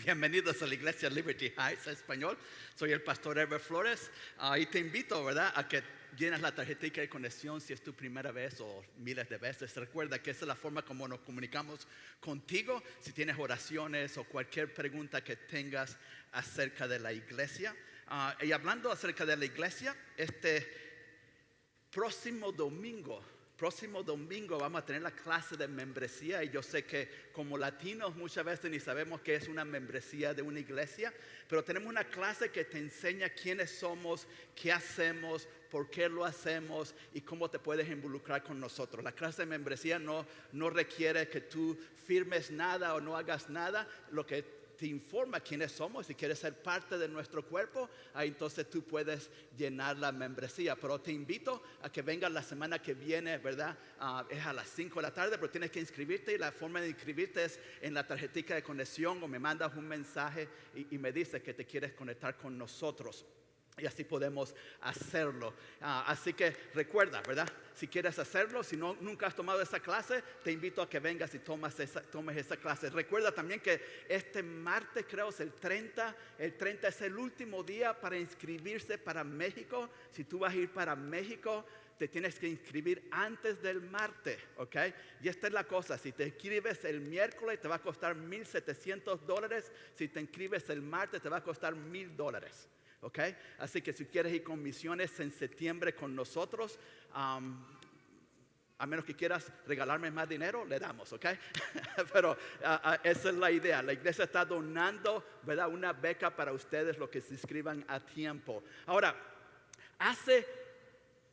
Bienvenidos a la iglesia Liberty Heights Español. Soy el pastor Ever Flores. Y te invito, ¿verdad?, a que llenes la tarjetita de conexión si es tu primera vez o miles de veces. Recuerda que esa es la forma como nos comunicamos contigo. Si tienes oraciones o cualquier pregunta que tengas acerca de la iglesia. Y hablando acerca de la iglesia, próximo domingo vamos a tener la clase de membresía. Y yo sé que como latinos muchas veces ni sabemos qué es una membresía de una iglesia, pero tenemos una clase que te enseña quiénes somos, qué hacemos, por qué lo hacemos y cómo te puedes involucrar con nosotros. La clase de membresía no requiere que tú firmes nada o no hagas nada. Lo que te informa quiénes somos. Si quieres ser parte de nuestro cuerpo, entonces tú puedes llenar la membresía. Pero te invito a que vengas la semana que viene, ¿verdad? Es a las 5 de la tarde, pero tienes que inscribirte. Y la forma de inscribirte es en la tarjetita de conexión, o me mandas un mensaje y me dices que te quieres conectar con nosotros. Y así podemos hacerlo. Así que recuerda, ¿verdad? Si quieres hacerlo, si no, nunca has tomado esa clase, te invito a que vengas y tomes esa clase. Recuerda también que este martes, creo, es el 30. El 30 es el último día para inscribirse para México. Si tú vas a ir para México, te tienes que inscribir antes del martes, ¿ok? Y esta es la cosa: si te inscribes el miércoles te va a costar $1,700. Si te inscribes el martes te va a costar $1,000. Okay. Así que si quieres ir con misiones en septiembre con nosotros, a menos que quieras regalarme más dinero, le damos, ¿ok? Pero esa es la idea. La iglesia está donando, ¿verdad?, una beca para ustedes, los que se inscriban a tiempo. Ahora, hace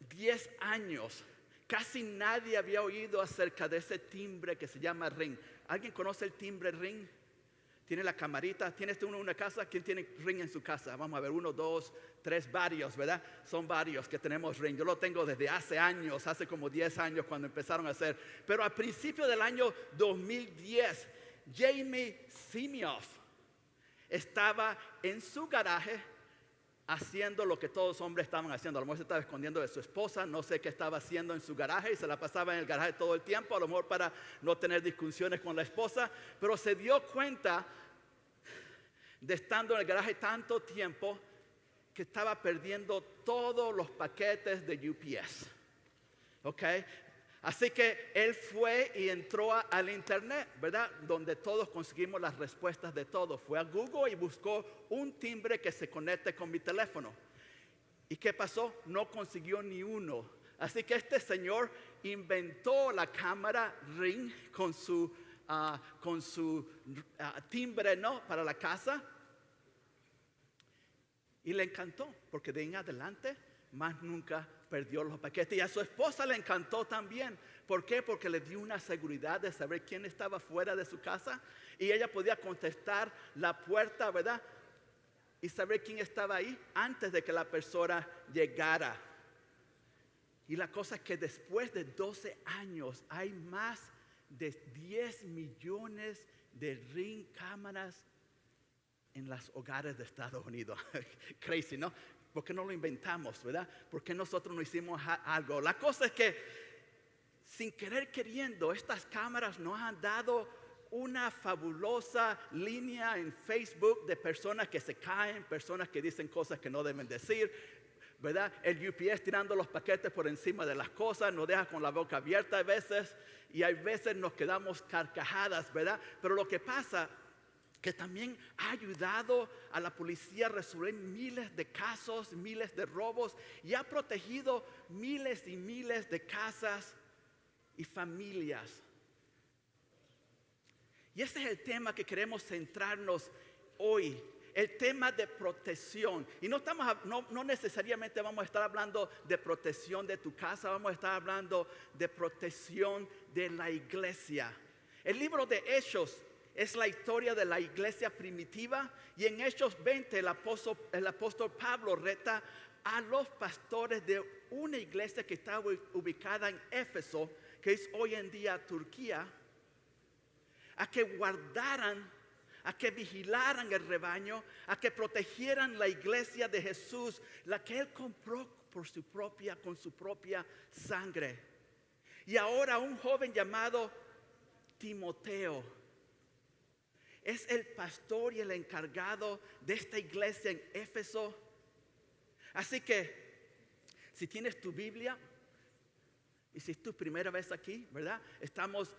10 años casi nadie había oído acerca de ese timbre que se llama Ring. ¿Alguien conoce el timbre Ring? Tiene la camarita. ¿Tienes uno en una casa? ¿Quién tiene Ring en su casa? Vamos a ver, 1, 2, 3, varios, ¿verdad? Son varios que tenemos Ring. Yo lo tengo desde hace años, hace como 10 años cuando empezaron a hacer. Pero al principio del año 2010, Jamie Simioff estaba en su garaje haciendo lo que todos los hombres estaban haciendo. A lo mejor se estaba escondiendo de su esposa, no sé qué estaba haciendo en su garaje, y se la pasaba en el garaje todo el tiempo, a lo mejor para no tener discusiones con la esposa, pero se dio cuenta de estando en el garaje tanto tiempo que estaba perdiendo todos los paquetes de UPS. ¿Ok? Así que él fue y entró al internet, ¿verdad?, donde todos conseguimos las respuestas de todo. Fue a Google y buscó un timbre que se conecte con mi teléfono. ¿Y qué pasó? No consiguió ni uno. Así que este señor inventó la cámara Ring con su timbre, ¿no?, para la casa. Y le encantó, porque de ahí en adelante más nunca perdió los paquetes. Y a su esposa le encantó también. ¿Por qué? Porque le dio una seguridad de saber quién estaba fuera de su casa. Y ella podía contestar la puerta, ¿verdad?, y saber quién estaba ahí antes de que la persona llegara. Y la cosa es que después de 12 años hay más de 10 millones de Ring cámaras en los hogares de Estados Unidos. Crazy, ¿no? ¿Por qué no lo inventamos, verdad? ¿Por qué nosotros no hicimos algo? La cosa es que, sin querer queriendo, estas cámaras nos han dado una fabulosa línea en Facebook de personas que se caen, personas que dicen cosas que no deben decir, ¿verdad? El UPS tirando los paquetes por encima de las cosas, nos deja con la boca abierta a veces, y a veces nos quedamos carcajadas, ¿verdad? Pero lo que pasa que también ha ayudado a la policía a resolver miles de casos, miles de robos, y ha protegido miles y miles de casas y familias. Y ese es el tema que queremos centrarnos hoy, el tema de protección. Y no necesariamente vamos a estar hablando de protección de tu casa, vamos a estar hablando de protección de la iglesia. El libro de Hechos es la historia de la iglesia primitiva, y en Hechos 20 el apóstol Pablo reta a los pastores de una iglesia que estaba ubicada en Éfeso, que es hoy en día Turquía, a que guardaran, a que vigilaran el rebaño, a que protegieran la iglesia de Jesús, la que él compró con su propia sangre. Y ahora un joven llamado Timoteo es el pastor y el encargado de esta iglesia en Éfeso. Así que si tienes tu Biblia y si es tu primera vez aquí, ¿verdad? Estamos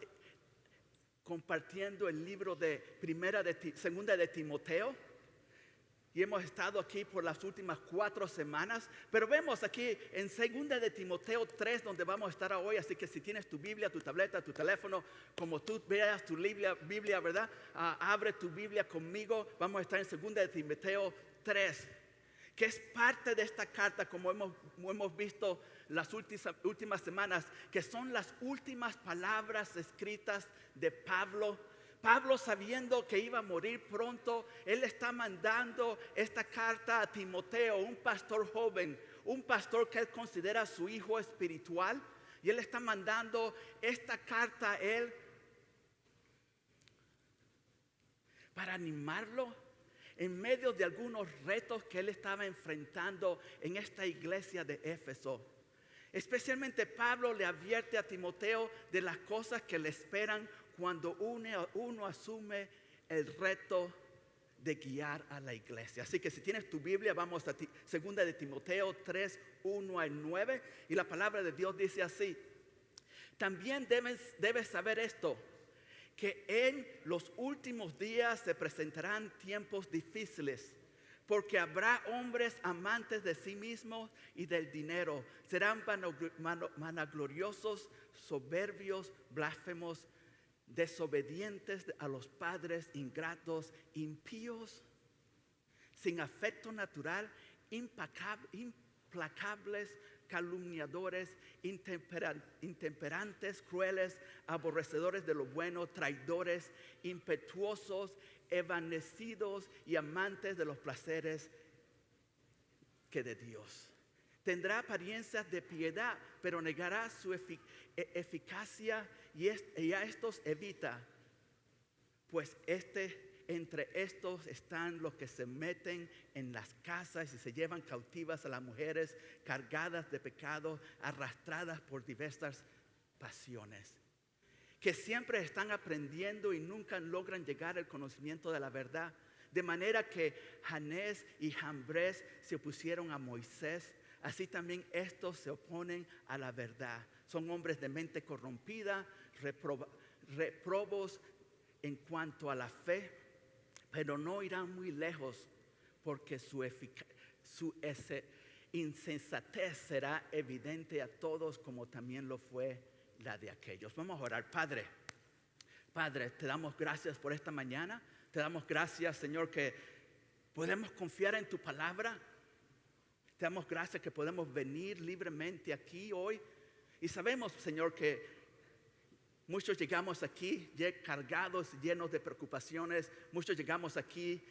compartiendo el libro de segunda de Timoteo. Y hemos estado aquí por las últimas 4 semanas. Pero vemos aquí en segunda de Timoteo 3, donde vamos a estar hoy. Así que si tienes tu Biblia, tu tableta, tu teléfono, como tú veas tu Biblia, ¿verdad? Abre tu Biblia conmigo. Vamos a estar en segunda de Timoteo 3, que es parte de esta carta, como hemos visto las últimas semanas, que son las últimas palabras escritas de Pablo. Pablo, sabiendo que iba a morir pronto, él está mandando esta carta a Timoteo, un pastor joven, un pastor que él considera su hijo espiritual. Y él está mandando esta carta a él para animarlo en medio de algunos retos que él estaba enfrentando en esta iglesia de Éfeso. Especialmente Pablo le advierte a Timoteo de las cosas que le esperan cuando uno asume el reto de guiar a la iglesia. Así que si tienes tu Biblia, vamos a segunda de Timoteo 3, 1 al 9. Y la palabra de Dios dice así: también debes saber esto, que en los últimos días se presentarán tiempos difíciles, porque habrá hombres amantes de sí mismos y del dinero. Serán vanagloriosos, soberbios, blasfemos, desobedientes a los padres, ingratos, impíos, sin afecto natural, implacables, calumniadores, intemperantes, crueles, aborrecedores de lo bueno, traidores, impetuosos, evanecidos y amantes de los placeres que de Dios. Tendrá apariencias de piedad, pero negará su eficacia, y a estos evita, pues entre estos están los que se meten en las casas y se llevan cautivas a las mujeres cargadas de pecado, arrastradas por diversas pasiones, que siempre están aprendiendo y nunca logran llegar al conocimiento de la verdad. De manera que Janés y Jambres se opusieron a Moisés, así también estos se oponen a la verdad. Son hombres de mente corrompida, reprobos en cuanto a la fe, pero no irán muy lejos, porque su insensatez será evidente a todos, como también lo fue la de aquellos. Vamos a orar. Padre, te damos gracias por esta mañana. Te damos gracias, Señor, que podemos confiar en tu palabra. Te damos gracias que podemos venir libremente aquí hoy. Y sabemos, Señor, que muchos llegamos aquí cargados, llenos de preocupaciones. Muchos llegamos aquí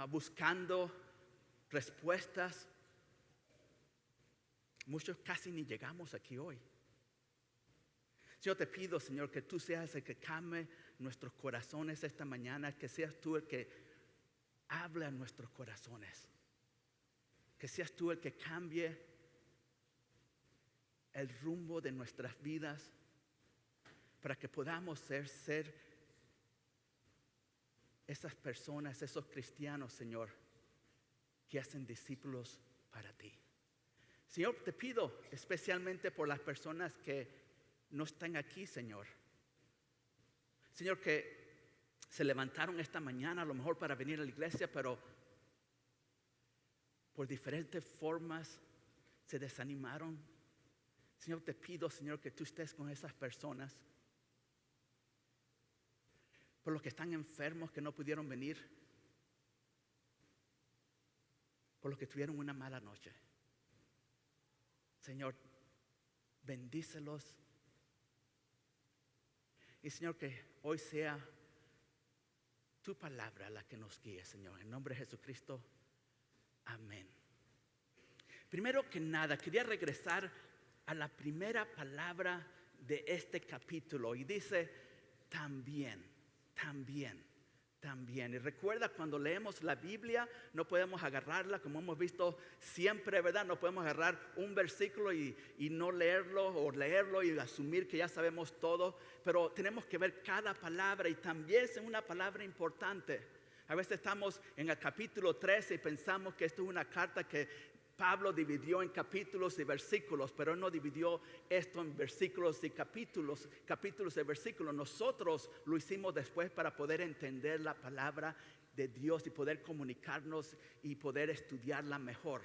buscando respuestas. Muchos casi ni llegamos aquí hoy. Yo te pido, Señor, que tú seas el que calme nuestros corazones esta mañana. Que seas tú el que hable a nuestros corazones. Que seas tú el que cambie el rumbo de nuestras vidas, para que podamos ser esas personas, esos cristianos, Señor, que hacen discípulos para ti. Señor, te pido especialmente por las personas que no están aquí, Señor. Señor, que se levantaron esta mañana a lo mejor para venir a la iglesia, pero por diferentes formas se desanimaron. Señor, te pido, Señor, que tú estés con esas personas. Por los que están enfermos, que no pudieron venir. Por los que tuvieron una mala noche. Señor, bendícelos. Y Señor, que hoy sea tu palabra la que nos guíe, Señor. En nombre de Jesucristo, amén. Primero que nada, quería regresar a la primera palabra de este capítulo. Y dice, también. también. Y recuerda, cuando leemos la Biblia, no podemos agarrarla como hemos visto siempre, ¿verdad? No podemos agarrar un versículo y no leerlo, o leerlo y asumir que ya sabemos todo, pero tenemos que ver cada palabra, y también es una palabra importante. A veces estamos en el capítulo 13 y pensamos que esto es una carta que Pablo dividió en capítulos y versículos, pero él no dividió esto en versículos y capítulos y versículos. Nosotros lo hicimos después para poder entender la palabra de Dios y poder comunicarnos y poder estudiarla mejor.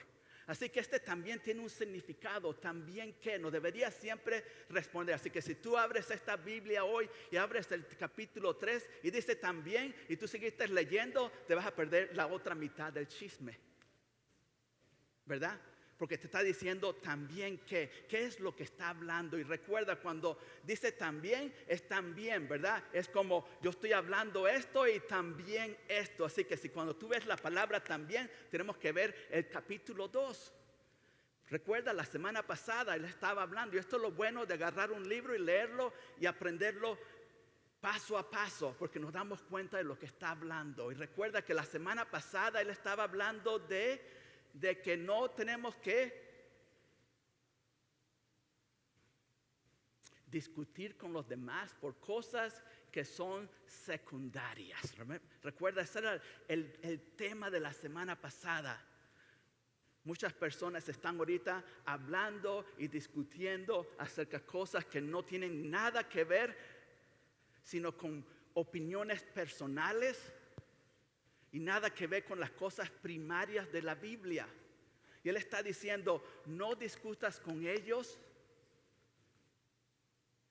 Así que este también tiene un significado, también que nos debería siempre responder. Así que si tú abres esta Biblia hoy y abres el capítulo 3 y dice también, y tú seguiste leyendo, te vas a perder la otra mitad del chisme, ¿verdad? Porque te está diciendo también qué es lo que está hablando. Y recuerda, cuando dice también, es también, ¿verdad? Es como yo estoy hablando esto y también esto. Así que si cuando tú ves la palabra también, tenemos que ver el capítulo 2. Recuerda, la semana pasada él estaba hablando, y esto es lo bueno de agarrar un libro y leerlo y aprenderlo paso a paso, porque nos damos cuenta de lo que está hablando. Y recuerda que la semana pasada él estaba hablando de que no tenemos que discutir con los demás por cosas que son secundarias. Recuerda, ese era el tema de la semana pasada. Muchas personas están ahorita hablando y discutiendo acerca de cosas que no tienen nada que ver, sino con opiniones personales y nada que ver con las cosas primarias de la Biblia. Y él está diciendo, no discutas con ellos.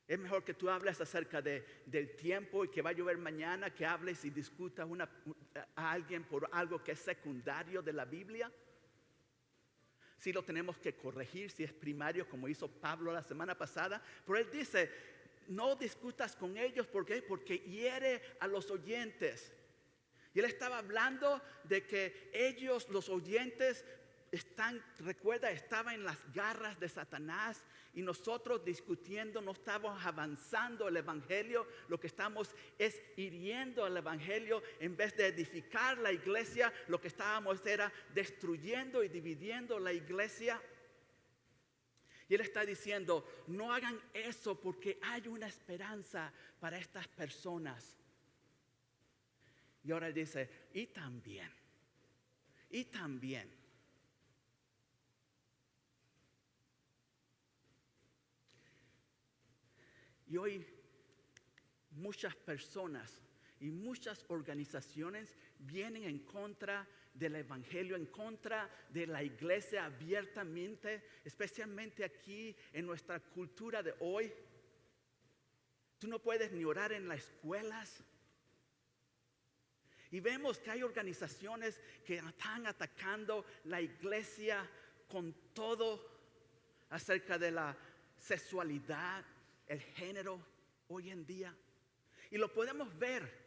Es mejor que tú hables acerca del tiempo y que va a llover mañana, que hables y discutas a alguien por algo que es secundario de la Biblia. Sí lo tenemos que corregir si es primario, como hizo Pablo la semana pasada. Pero él dice, no discutas con ellos. ¿Por qué? Porque hiere a los oyentes. Y él estaba hablando de que ellos, los oyentes, estaba en las garras de Satanás, y nosotros discutiendo no estamos avanzando el evangelio. Lo que estamos es hiriendo el evangelio. En vez de edificar la iglesia, lo que estábamos era destruyendo y dividiendo la iglesia. Y él está diciendo, no hagan eso, porque hay una esperanza para estas personas. Y ahora él dice, y también. Y hoy muchas personas y muchas organizaciones vienen en contra del evangelio, en contra de la iglesia abiertamente, especialmente aquí en nuestra cultura de hoy. Tú no puedes ni orar en las escuelas. Y vemos que hay organizaciones que están atacando la iglesia con todo acerca de la sexualidad, el género hoy en día. Y lo podemos ver.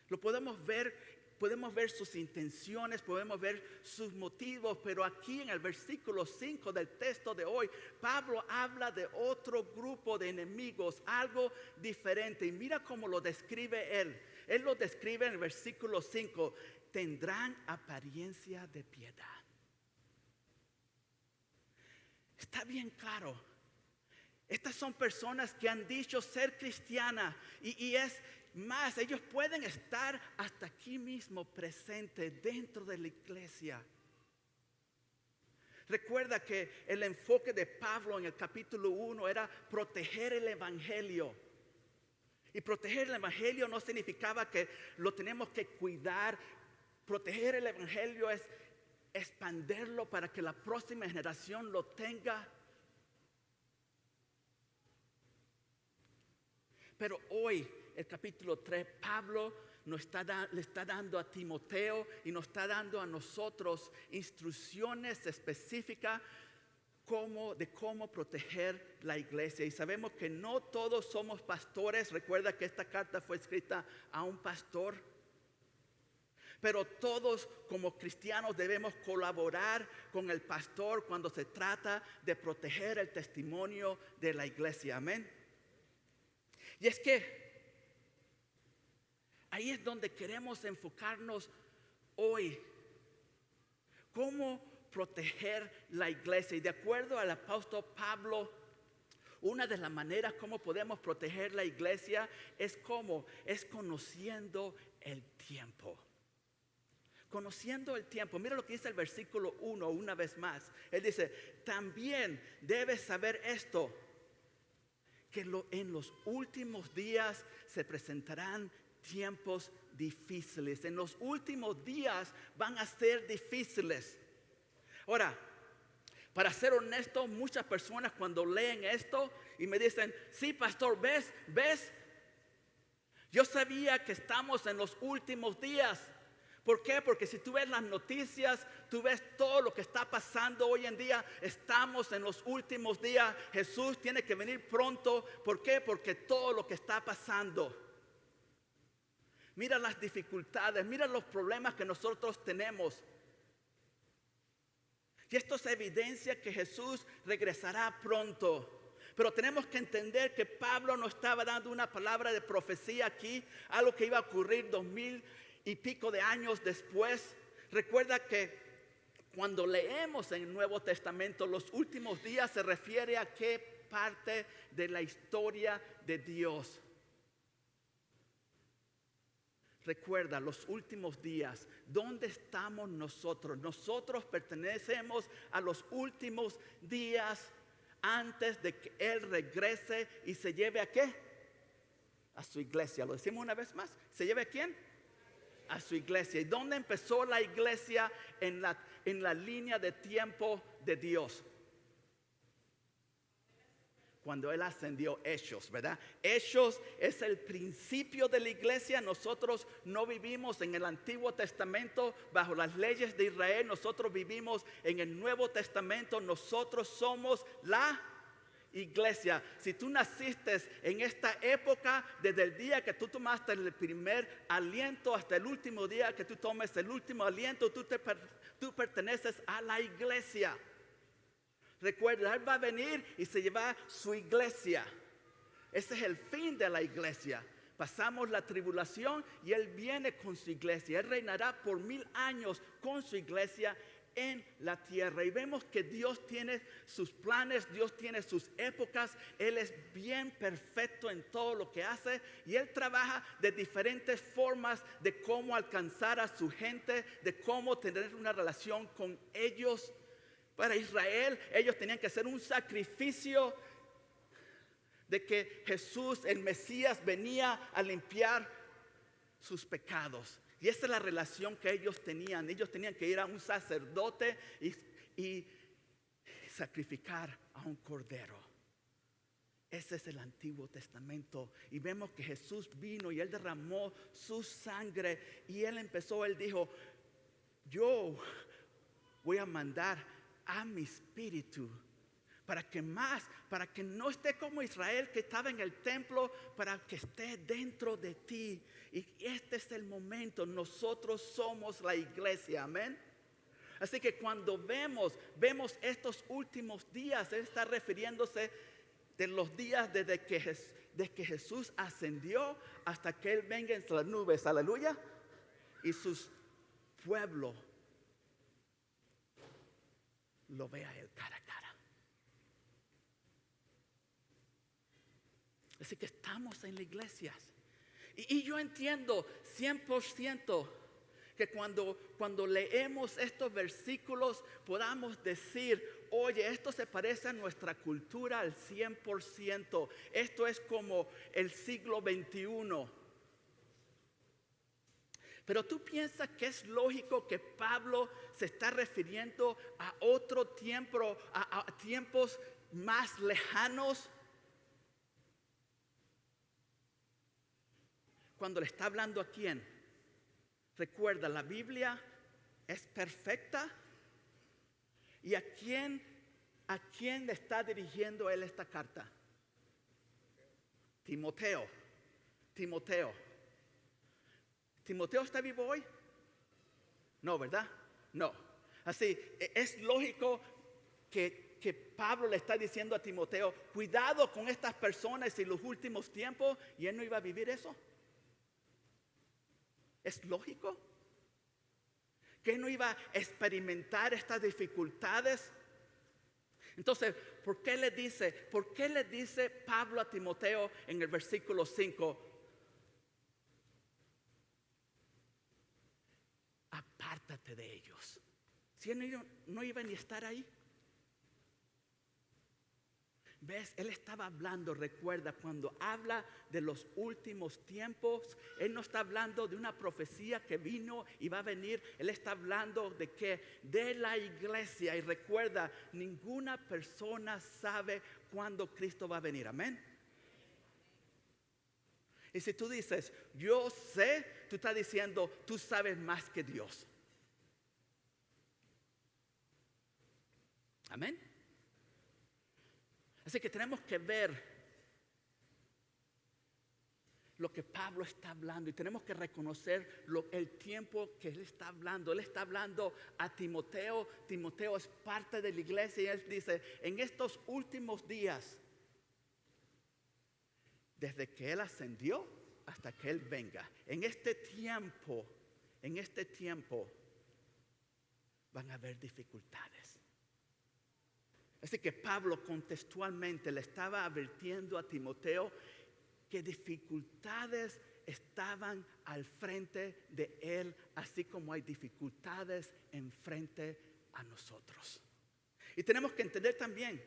Podemos ver sus intenciones, podemos ver sus motivos, pero aquí en el versículo 5 del texto de hoy, Pablo habla de otro grupo de enemigos, algo diferente. Y mira cómo lo describe él. Él lo describe en el versículo 5, tendrán apariencia de piedad. Está bien claro. Estas son personas que han dicho ser cristianas, y es más, ellos pueden estar hasta aquí mismo presentes dentro de la iglesia. Recuerda que el enfoque de Pablo en el capítulo 1 era proteger el evangelio. Y proteger el evangelio no significaba que lo tenemos que cuidar. Proteger el evangelio es expandirlo para que la próxima generación lo tenga. Pero hoy, el capítulo 3, Pablo le está dando a Timoteo y nos está dando a nosotros instrucciones específicas de cómo proteger la iglesia. Y sabemos que no todos somos pastores. Recuerda que esta carta fue escrita a un pastor. Pero todos como cristianos debemos colaborar con el pastor cuando se trata de proteger el testimonio de la iglesia. Amén. Y es que ahí es donde queremos enfocarnos hoy. ¿Cómo proteger la iglesia? Y de acuerdo al apóstol Pablo, una de las maneras como podemos proteger la iglesia es conociendo el tiempo. Conociendo el tiempo. Mira lo que dice el versículo 1 una vez más. Él dice, también debes saber esto, que en los últimos días se presentarán tiempos difíciles. En los últimos días van a ser difíciles. Ahora, para ser honesto, muchas personas cuando leen esto y me dicen, sí, pastor, ¿ves? Yo sabía que estamos en los últimos días. ¿Por qué? Porque si tú ves las noticias, tú ves todo lo que está pasando hoy en día. Estamos en los últimos días. Jesús tiene que venir pronto. ¿Por qué? Porque todo lo que está pasando. Mira las dificultades, mira los problemas que nosotros tenemos. Y esto es evidencia que Jesús regresará pronto. Pero tenemos que entender que Pablo no estaba dando una palabra de profecía aquí, algo que iba a ocurrir 2000 y pico de años después. Recuerda que cuando leemos en el Nuevo Testamento, los últimos días se refiere a qué parte de la historia de Dios. Recuerda, los últimos días, ¿dónde estamos nosotros? Nosotros pertenecemos a los últimos días antes de que Él regrese y se lleve ¿a qué? A su iglesia. ¿Lo decimos una vez más? ¿Se lleve a quién? A su iglesia. ¿Y dónde empezó la iglesia en la línea de tiempo de Dios? Cuando Él ascendió, Hechos, ¿verdad? Hechos es el principio de la iglesia. Nosotros no vivimos en el Antiguo Testamento bajo las leyes de Israel. Nosotros vivimos en el Nuevo Testamento. Nosotros somos la iglesia. Si tú naciste en esta época, desde el día que tú tomaste el primer aliento hasta el último día que tú tomes el último aliento, tú perteneces a la iglesia. Recuerda, Él va a venir y se lleva su iglesia. Ese es el fin de la iglesia. Pasamos la tribulación y Él viene con su iglesia. Él reinará por 1000 años con su iglesia en la tierra. Y vemos que Dios tiene sus planes, Dios tiene sus épocas. Él es bien perfecto en todo lo que hace. Y Él trabaja de diferentes formas de cómo alcanzar a su gente, de cómo tener una relación con ellos. Para Israel, ellos tenían que hacer un sacrificio de que Jesús, el Mesías, venía a limpiar sus pecados. Y esa es la relación que ellos tenían. Ellos tenían que ir a un sacerdote y sacrificar a un cordero. Ese es el Antiguo Testamento. Y vemos que Jesús vino y Él derramó su sangre. Y Él dijo, yo voy a mandar a mi espíritu para que no esté como Israel que estaba en el templo, para que esté dentro de ti. Y este es el momento. Nosotros somos la iglesia, amén. Así que cuando vemos estos últimos días, Él está refiriéndose de los días desde que Jesús ascendió hasta que Él venga en las nubes, aleluya, y sus pueblos lo vea a Él cara a cara. Así que estamos en las iglesias. Y yo entiendo 100% que cuando leemos estos versículos podamos decir, oye, esto se parece a nuestra cultura al 100%. Esto es como el siglo XXI. Pero tú piensas que es lógico que Pablo se está refiriendo a otro tiempo, a tiempos más lejanos. Cuando le está hablando a quién. Recuerda, la Biblia es perfecta. ¿Y a quién le está dirigiendo él esta carta? Timoteo. ¿Timoteo está vivo hoy? No, ¿verdad? No. Así, es lógico que Pablo le está diciendo a Timoteo, cuidado con estas personas en los últimos tiempos, y él no iba a vivir eso. ¿Es lógico que no iba a experimentar estas dificultades? Entonces, ¿por qué le dice Pablo a Timoteo en el versículo 5? Apártate de ellos. Si él no iba ni a estar ahí. ¿Ves? Él estaba hablando, recuerda, cuando habla de los últimos tiempos, él no está hablando de una profecía que vino y va a venir. Él está hablando de qué, de la iglesia. Y recuerda, ninguna persona sabe cuándo Cristo va a venir. Amén. Y si tú dices, yo sé, tú estás diciendo, tú sabes más que Dios. Amén. Así que tenemos que ver lo que Pablo está hablando y tenemos que reconocer el tiempo que él está hablando. Él está hablando a Timoteo. Timoteo es parte de la iglesia y él dice, en estos últimos días, desde que él ascendió hasta que él venga, en este tiempo van a haber dificultades. Así que Pablo contextualmente le estaba advirtiendo a Timoteo que dificultades estaban al frente de él, así como hay dificultades enfrente a nosotros. Y tenemos que entender también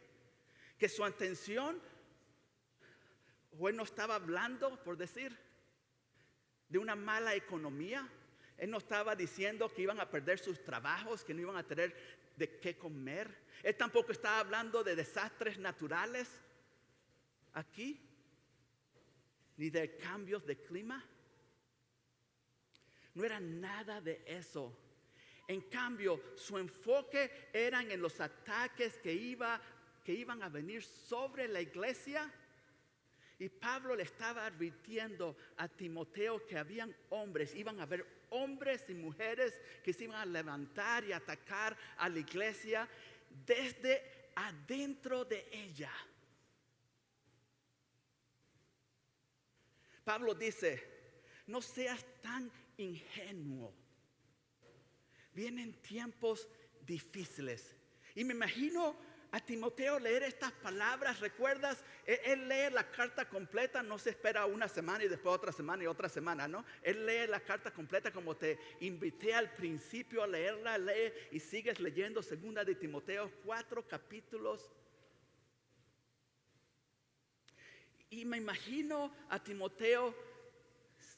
que su atención, o él no estaba hablando, por decir, de una mala economía. Él no estaba diciendo que iban a perder sus trabajos, que no iban a tener de qué comer. Él tampoco estaba hablando de desastres naturales aquí, ni de cambios de clima. No era nada de eso. En cambio, su enfoque era en los ataques que iban a venir sobre la iglesia. Y Pablo le estaba advirtiendo a Timoteo que habían hombres, iban a haber hombres y mujeres que se iban a levantar y atacar a la iglesia desde adentro de ella. Pablo dice, no seas tan ingenuo. Vienen tiempos difíciles. Y me imagino a Timoteo leer estas palabras. ¿Recuerdas? Él lee la carta completa, no se espera una semana y después otra semana y otra semana, ¿no? Él lee la carta completa como te invité al principio a leerla. Lee y sigues leyendo 2 de Timoteo, 4 capítulos. Y me imagino a Timoteo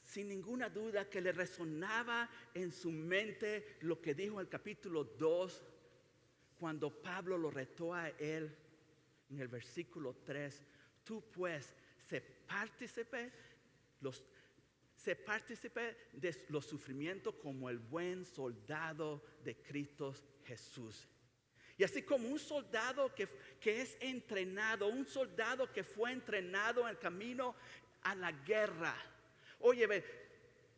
sin ninguna duda que le resonaba en su mente lo que dijo en el capítulo 2, cuando Pablo lo retó a él en el versículo 3. Tú pues, sé partícipe de los sufrimientos como el buen soldado de Cristo Jesús. Y así como un soldado que es entrenado, un soldado que fue entrenado en el camino a la guerra. Oye,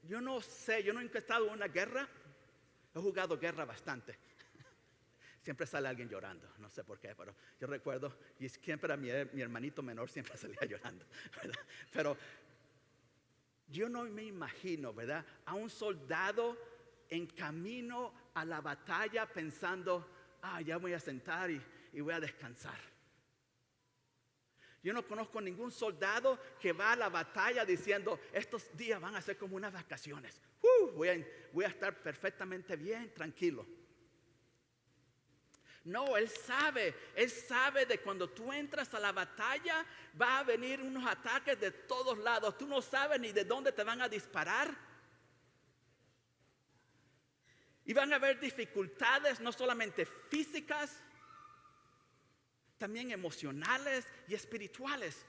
yo no sé, yo nunca he estado en una guerra. He jugado guerra bastante. Siempre sale alguien llorando, no sé por qué, pero yo recuerdo, y siempre mi hermanito menor siempre salía llorando, ¿verdad? Pero yo no me imagino, ¿verdad?, a un soldado en camino a la batalla pensando, ya voy a sentar y voy a descansar. Yo no conozco ningún soldado que va a la batalla diciendo, estos días van a ser como unas vacaciones. Voy a estar perfectamente bien, tranquilo. No, él sabe de cuando tú entras a la batalla va a venir unos ataques de todos lados. Tú no sabes ni de dónde te van a disparar. Y van a haber dificultades no solamente físicas, también emocionales y espirituales.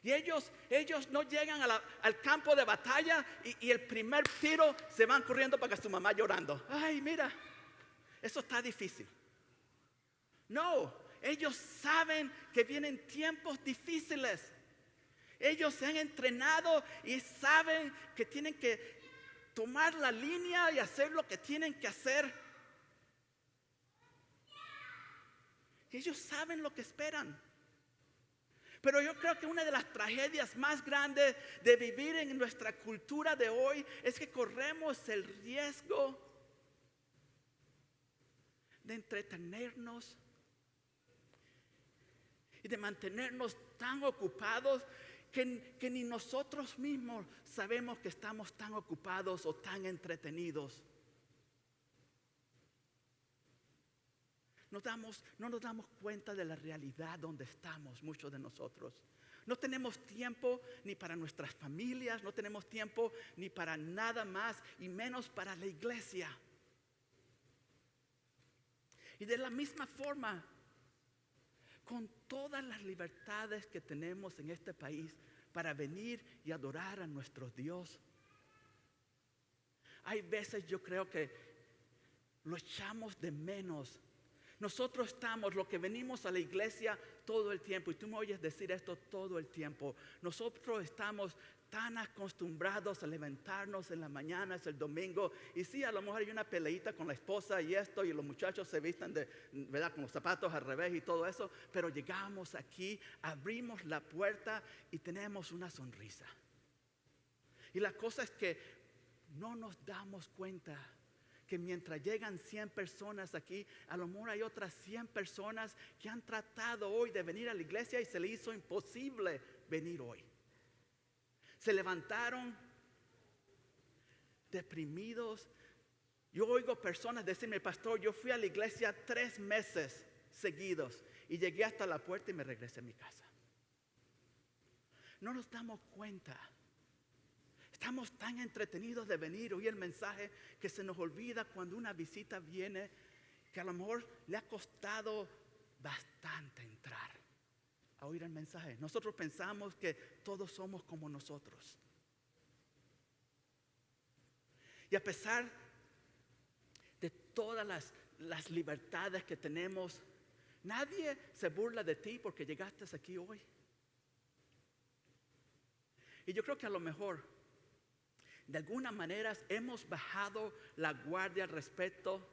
Y ellos no llegan al campo de batalla y el primer tiro se van corriendo para que su mamá llorando. Ay, mira. Eso está difícil. No, ellos saben que vienen tiempos difíciles. Ellos se han entrenado y saben que tienen que tomar la línea y hacer lo que tienen que hacer. Ellos saben lo que esperan. Pero yo creo que una de las tragedias más grandes de vivir en nuestra cultura de hoy es que corremos el riesgo de entretenernos y de mantenernos tan ocupados que ni nosotros mismos sabemos que estamos tan ocupados o tan entretenidos. No nos damos cuenta de la realidad donde estamos, muchos de nosotros. No tenemos tiempo ni para nuestras familias, no tenemos tiempo ni para nada más y menos para la iglesia. Y de la misma forma, con todas las libertades que tenemos en este país para venir y adorar a nuestro Dios, hay veces yo creo que lo echamos de menos. Nosotros estamos, los que venimos a la iglesia todo el tiempo, y tú me oyes decir esto todo el tiempo, nosotros estamos tan acostumbrados a levantarnos en la mañana, es el domingo, y sí, a lo mejor hay una peleita con la esposa y esto, y los muchachos se visten ¿verdad? Con los zapatos al revés y todo eso, pero llegamos aquí, abrimos la puerta y tenemos una sonrisa. Y la cosa es que no nos damos cuenta que mientras llegan 100 personas aquí, a lo mejor hay otras 100 personas que han tratado hoy de venir a la iglesia y se les hizo imposible venir hoy. Se levantaron deprimidos. Yo oigo personas decirme, pastor, yo fui a la iglesia 3 meses seguidos y llegué hasta la puerta y me regresé a mi casa. No nos damos cuenta. Estamos tan entretenidos de venir, oír el mensaje, que se nos olvida cuando una visita viene, que a lo mejor le ha costado bastante entrar a oír el mensaje. Nosotros pensamos que todos somos como nosotros. Y a pesar de todas las libertades que tenemos, nadie se burla de ti porque llegaste aquí hoy. Y yo creo que a lo mejor de alguna manera hemos bajado la guardia al respecto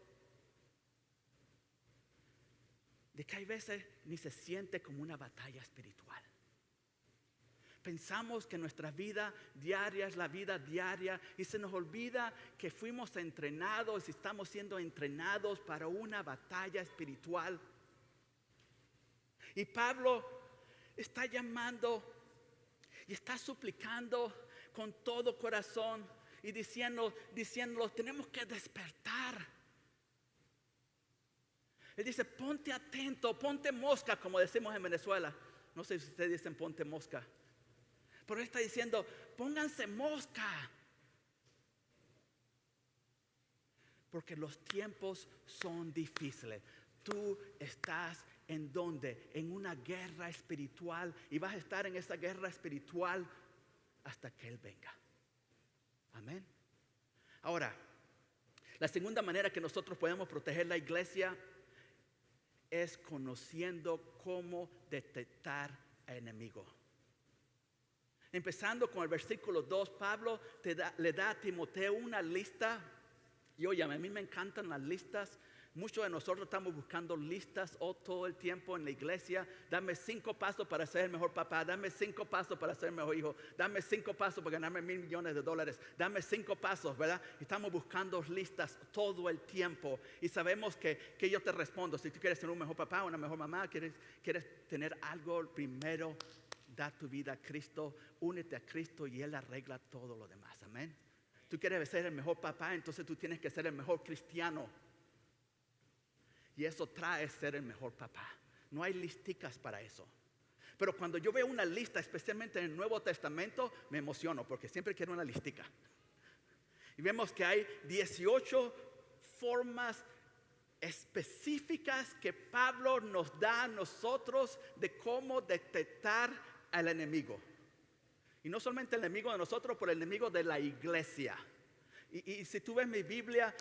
de que hay veces ni se siente como una batalla espiritual. Pensamos que nuestra vida diaria es la vida diaria y se nos olvida que fuimos entrenados y estamos siendo entrenados para una batalla espiritual. Y Pablo está llamando y está suplicando con todo corazón y diciéndolo, tenemos que despertar. Él dice, ponte atento, ponte mosca, como decimos en Venezuela. No sé si ustedes dicen ponte mosca. Pero él está diciendo, pónganse mosca. Porque los tiempos son difíciles. Tú estás en donde, en una guerra espiritual, y vas a estar en esa guerra espiritual hasta que Él venga. Amén. Ahora, la segunda manera que nosotros podemos proteger la iglesia es conociendo cómo detectar al enemigo. Empezando con el versículo 2, Pablo le da a Timoteo una lista. Y oye, a mí me encantan las listas. Muchos de nosotros estamos buscando listas todo el tiempo en la iglesia. Dame 5 pasos para ser el mejor papá. Dame 5 pasos para ser el mejor hijo. Dame 5 pasos para ganarme $1,000 millones. Dame 5 pasos, ¿verdad? Estamos buscando listas todo el tiempo. Y sabemos que yo te respondo. Si tú quieres ser un mejor papá, una mejor mamá, quieres tener algo, primero da tu vida a Cristo. Únete a Cristo y Él arregla todo lo demás. Amén. Tú quieres ser el mejor papá, entonces tú tienes que ser el mejor cristiano. Y eso trae ser el mejor papá. No hay listicas para eso. Pero cuando yo veo una lista, especialmente en el Nuevo Testamento, me emociono porque siempre quiero una listica. Y vemos que hay 18 formas específicas que Pablo nos da a nosotros de cómo detectar al enemigo. Y no solamente el enemigo de nosotros, pero el enemigo de la iglesia. Y si tú ves mi Biblia,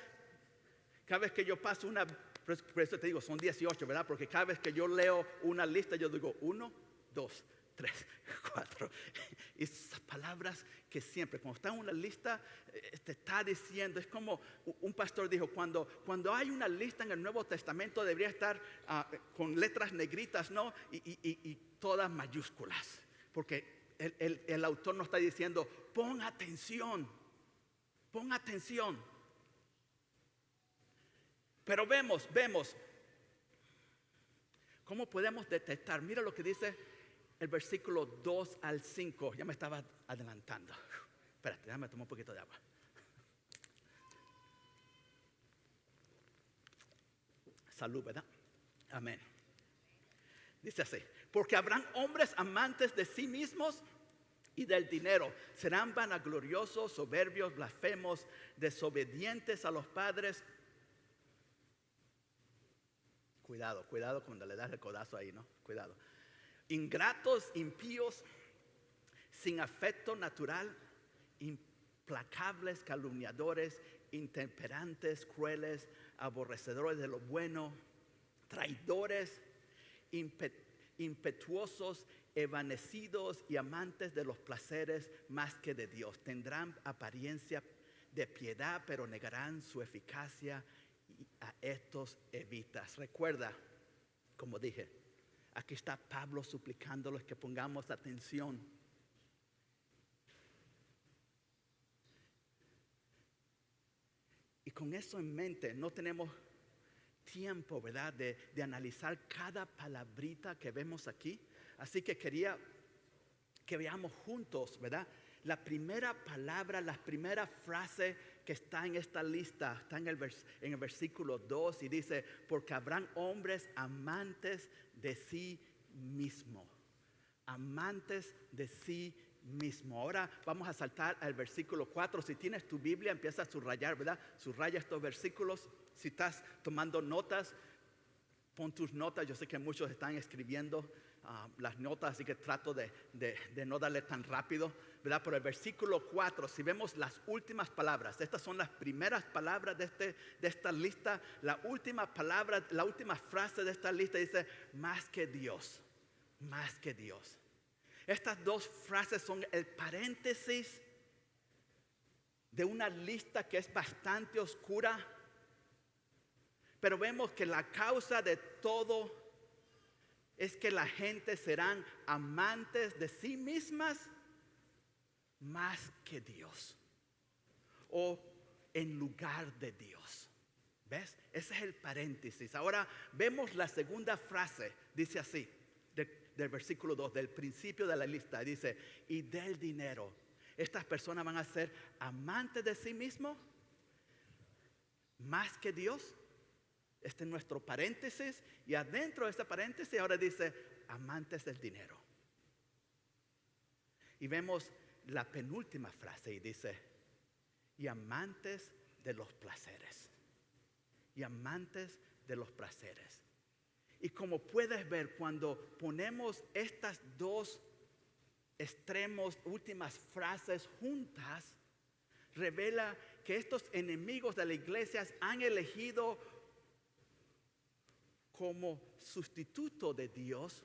cada vez que yo paso una... Por eso te digo, son 18, ¿verdad? Porque cada vez que yo leo una lista, yo digo 1, 2, 3, 4. Y esas palabras que siempre, cuando está en una lista, te está diciendo, es como un pastor dijo, cuando hay una lista en el Nuevo Testamento debería estar con letras negritas, ¿no? Y todas mayúsculas. Porque el autor nos está diciendo, pon atención. Pero vemos, ¿cómo podemos detectar? Mira lo que dice el versículo 2 al 5. Ya me estaba adelantando. Espérate, déjame tomar un poquito de agua. Salud, ¿verdad? Amén. Dice así, porque habrán hombres amantes de sí mismos y del dinero. Serán vanagloriosos, soberbios, blasfemos, desobedientes a los padres. Cuidado cuando le das el codazo ahí, ¿no? Cuidado. Ingratos, impíos, sin afecto natural, implacables, calumniadores, intemperantes, crueles, aborrecedores de lo bueno, traidores, impetuosos, evanecidos y amantes de los placeres más que de Dios. Tendrán apariencia de piedad, pero negarán su eficacia, y a estos evitas. Recuerda, como dije, aquí está Pablo suplicándoles que pongamos atención. Y con eso en mente, no tenemos tiempo, ¿verdad?, de analizar cada palabrita que vemos aquí. Así que quería que veamos juntos, ¿verdad?, la primera palabra, la primera frase que está en esta lista. Está en el versículo 2 y dice, porque habrán hombres amantes de sí mismo. Amantes de sí mismo. Ahora vamos a saltar al versículo 4. Si tienes tu Biblia, empieza a subrayar, ¿verdad? Subraya estos versículos. Si estás tomando notas, pon tus notas. Yo sé que muchos están escribiendo las notas, así que trato de no darle tan rápido, ¿verdad? Pero el versículo 4, si vemos las últimas palabras, estas son las primeras palabras de esta lista. La última palabra, la última frase de esta lista dice, más que Dios, más que Dios. Estas dos frases son el paréntesis de una lista que es bastante oscura, pero vemos que la causa de todo es que la gente serán amantes de sí mismas más que Dios, o en lugar de Dios. ¿Ves? Ese es el paréntesis. Ahora vemos la segunda frase, dice así, del versículo 2, del principio de la lista, dice, y del dinero. Estas personas van a ser amantes de sí mismos más que Dios. Este es nuestro paréntesis, y adentro de este paréntesis ahora dice amantes del dinero. Y vemos la penúltima frase y dice, y amantes de los placeres. Y amantes de los placeres. Y como puedes ver, cuando ponemos estas dos extremos, últimas frases juntas, revela que estos enemigos de la iglesia han elegido como sustituto de Dios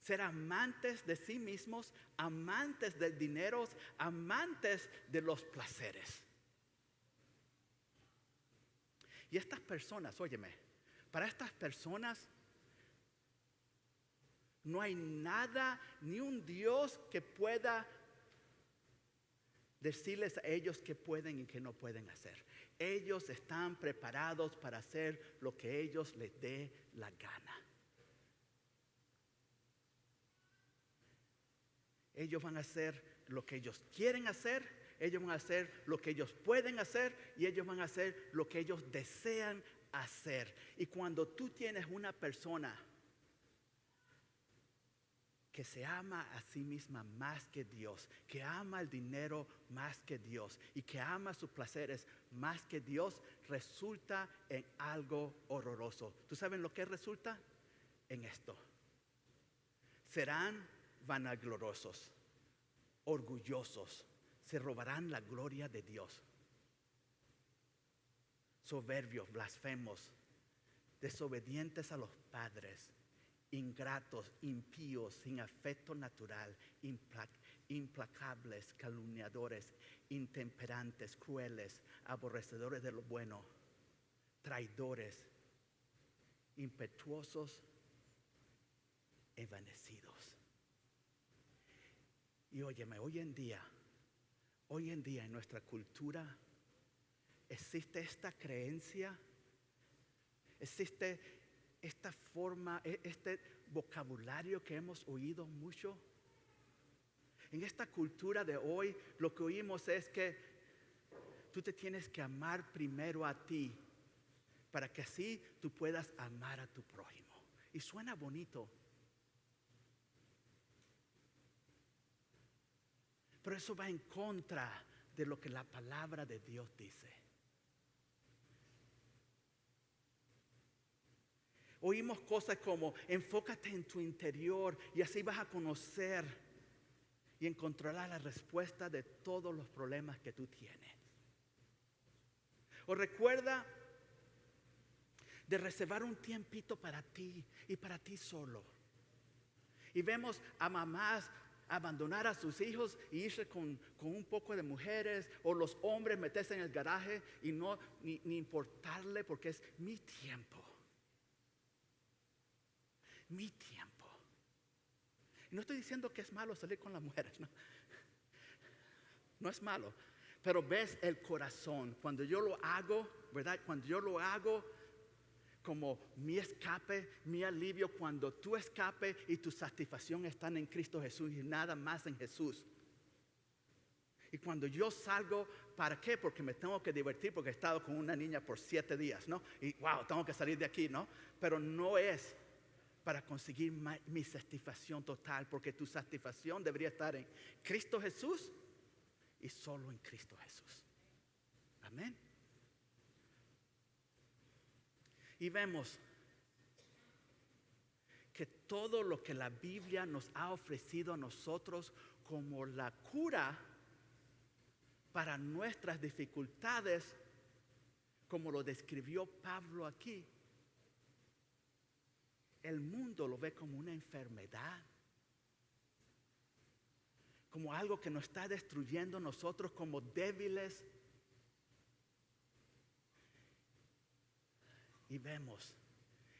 ser amantes de sí mismos, amantes del dinero, amantes de los placeres. Y estas personas, óyeme, para estas personas no hay nada, ni un Dios que pueda decirles a ellos qué pueden y qué no pueden hacer. Ellos están preparados para hacer lo que ellos les dé la gana. Ellos van a hacer lo que ellos quieren hacer, ellos van a hacer lo que ellos pueden hacer, y ellos van a hacer lo que ellos desean hacer. Y cuando tú tienes una persona que se ama a sí misma más que Dios, que ama el dinero más que Dios y que ama sus placeres más que Dios, resulta en algo horroroso. ¿Tú sabes lo que resulta? En esto. Serán vanagloriosos, orgullosos, se robarán la gloria de Dios. Soberbios, blasfemos, desobedientes a los padres, ingratos, impíos, sin afecto natural, implacables, calumniadores, intemperantes, crueles, aborrecedores de lo bueno, traidores, impetuosos, envanecidos. Y óyeme, hoy en día en nuestra cultura existe esta creencia, existe esta forma, este vocabulario que hemos oído mucho. En esta cultura de hoy lo que oímos es que tú te tienes que amar primero a ti para que así tú puedas amar a tu prójimo. Y suena bonito. Pero eso va en contra de lo que la palabra de Dios dice. Oímos cosas como enfócate en tu interior y así vas a conocer y encontrarás la respuesta de todos los problemas que tú tienes. O recuerda de reservar un tiempito para ti y para ti solo. Y vemos a mamás abandonar a sus hijos y irse con un poco de mujeres, o los hombres meterse en el garaje y no ni importarle, porque es mi tiempo. Mi tiempo. Y no estoy diciendo que es malo salir con las mujeres, no. No es malo. Pero ves el corazón. Cuando yo lo hago, ¿verdad? Cuando yo lo hago como mi escape, mi alivio, cuando tu escape y tu satisfacción están en Cristo Jesús y nada más en Jesús. Y cuando yo salgo, ¿para qué? Porque me tengo que divertir, porque he estado con una niña por 7 días, ¿no? Y wow, tengo que salir de aquí, ¿no? Pero no es para conseguir mi satisfacción total, porque tu satisfacción debería estar en Cristo Jesús y solo en Cristo Jesús. Amén. Y vemos que todo lo que la Biblia nos ha ofrecido a nosotros como la cura para nuestras dificultades, como lo describió Pablo aquí, el mundo lo ve como una enfermedad, como algo que nos está destruyendo a nosotros como débiles. Y vemos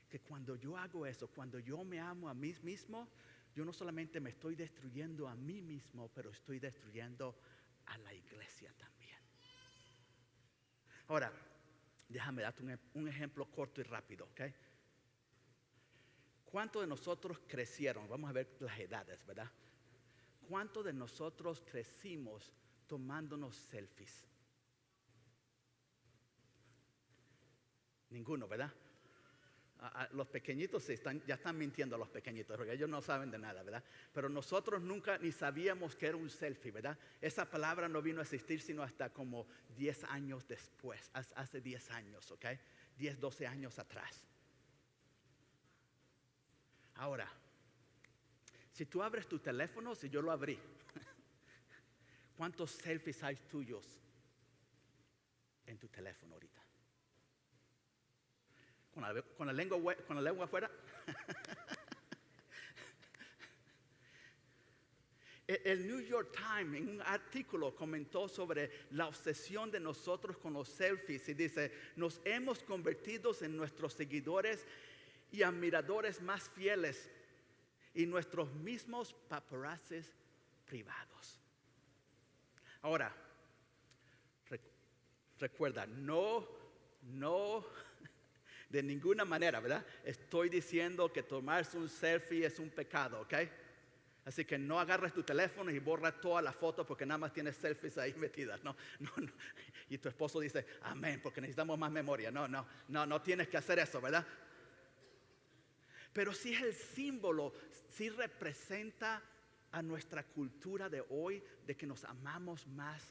que cuando yo hago eso, cuando yo me amo a mí mismo, yo no solamente me estoy destruyendo a mí mismo, pero estoy destruyendo a la iglesia también. Ahora, déjame darte un ejemplo corto y rápido, ¿ok? ¿Cuántos de nosotros crecieron? Vamos a ver las edades, ¿verdad? ¿Cuántos de nosotros crecimos tomándonos selfies? Ninguno, ¿verdad? Los pequeñitos ya están mintiendo a los pequeñitos, porque ellos no saben de nada, ¿verdad? Pero nosotros nunca ni sabíamos que era un selfie, ¿verdad? Esa palabra no vino a existir sino hasta como 10 años después, hace 10 años, ¿ok? 10, 12 años atrás. Ahora, si tú abres tu teléfono, si yo lo abrí, ¿cuántos selfies hay tuyos en tu teléfono ahorita? ¿Con la lengua afuera? El New York Times en un artículo comentó sobre la obsesión de nosotros con los selfies y dice: nos hemos convertido en nuestros seguidores y admiradores más fieles y nuestros mismos paparazzis privados. Ahora, recuerda, no de ninguna manera, ¿verdad? Estoy diciendo que tomarse un selfie es un pecado, ¿ok? Así que no agarres tu teléfono y borra todas las fotos porque nada más tienes selfies ahí metidas. No. Y tu esposo dice, amén, porque necesitamos más memoria. No tienes que hacer eso, ¿verdad? Pero sí es el símbolo, sí representa a nuestra cultura de hoy de que nos amamos más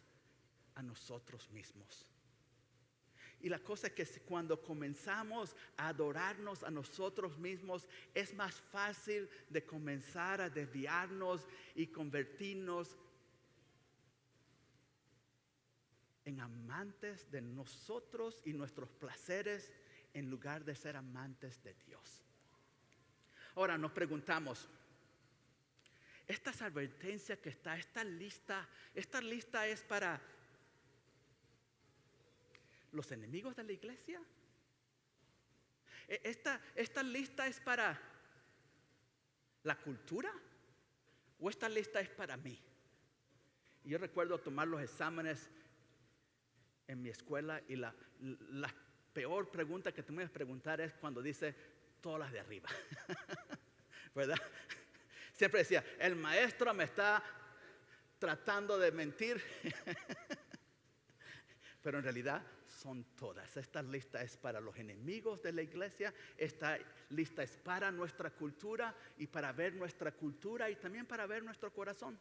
a nosotros mismos. Y la cosa es que cuando comenzamos a adorarnos a nosotros mismos, es más fácil de comenzar a desviarnos y convertirnos en amantes de nosotros y nuestros placeres en lugar de ser amantes de Dios. Ahora nos preguntamos, estas advertencias que está, esta lista es para los enemigos de la iglesia. Esta lista es para la cultura o esta lista es para mí. Y yo recuerdo tomar los exámenes en mi escuela y la peor pregunta que tú me puedes preguntar es cuando dice todas las de arriba. ¿Verdad? Siempre decía, el maestro me está tratando de mentir. Pero en realidad son todas. Esta lista es para los enemigos de la iglesia. Esta lista es para nuestra cultura y para ver nuestra cultura y también para ver nuestro corazón.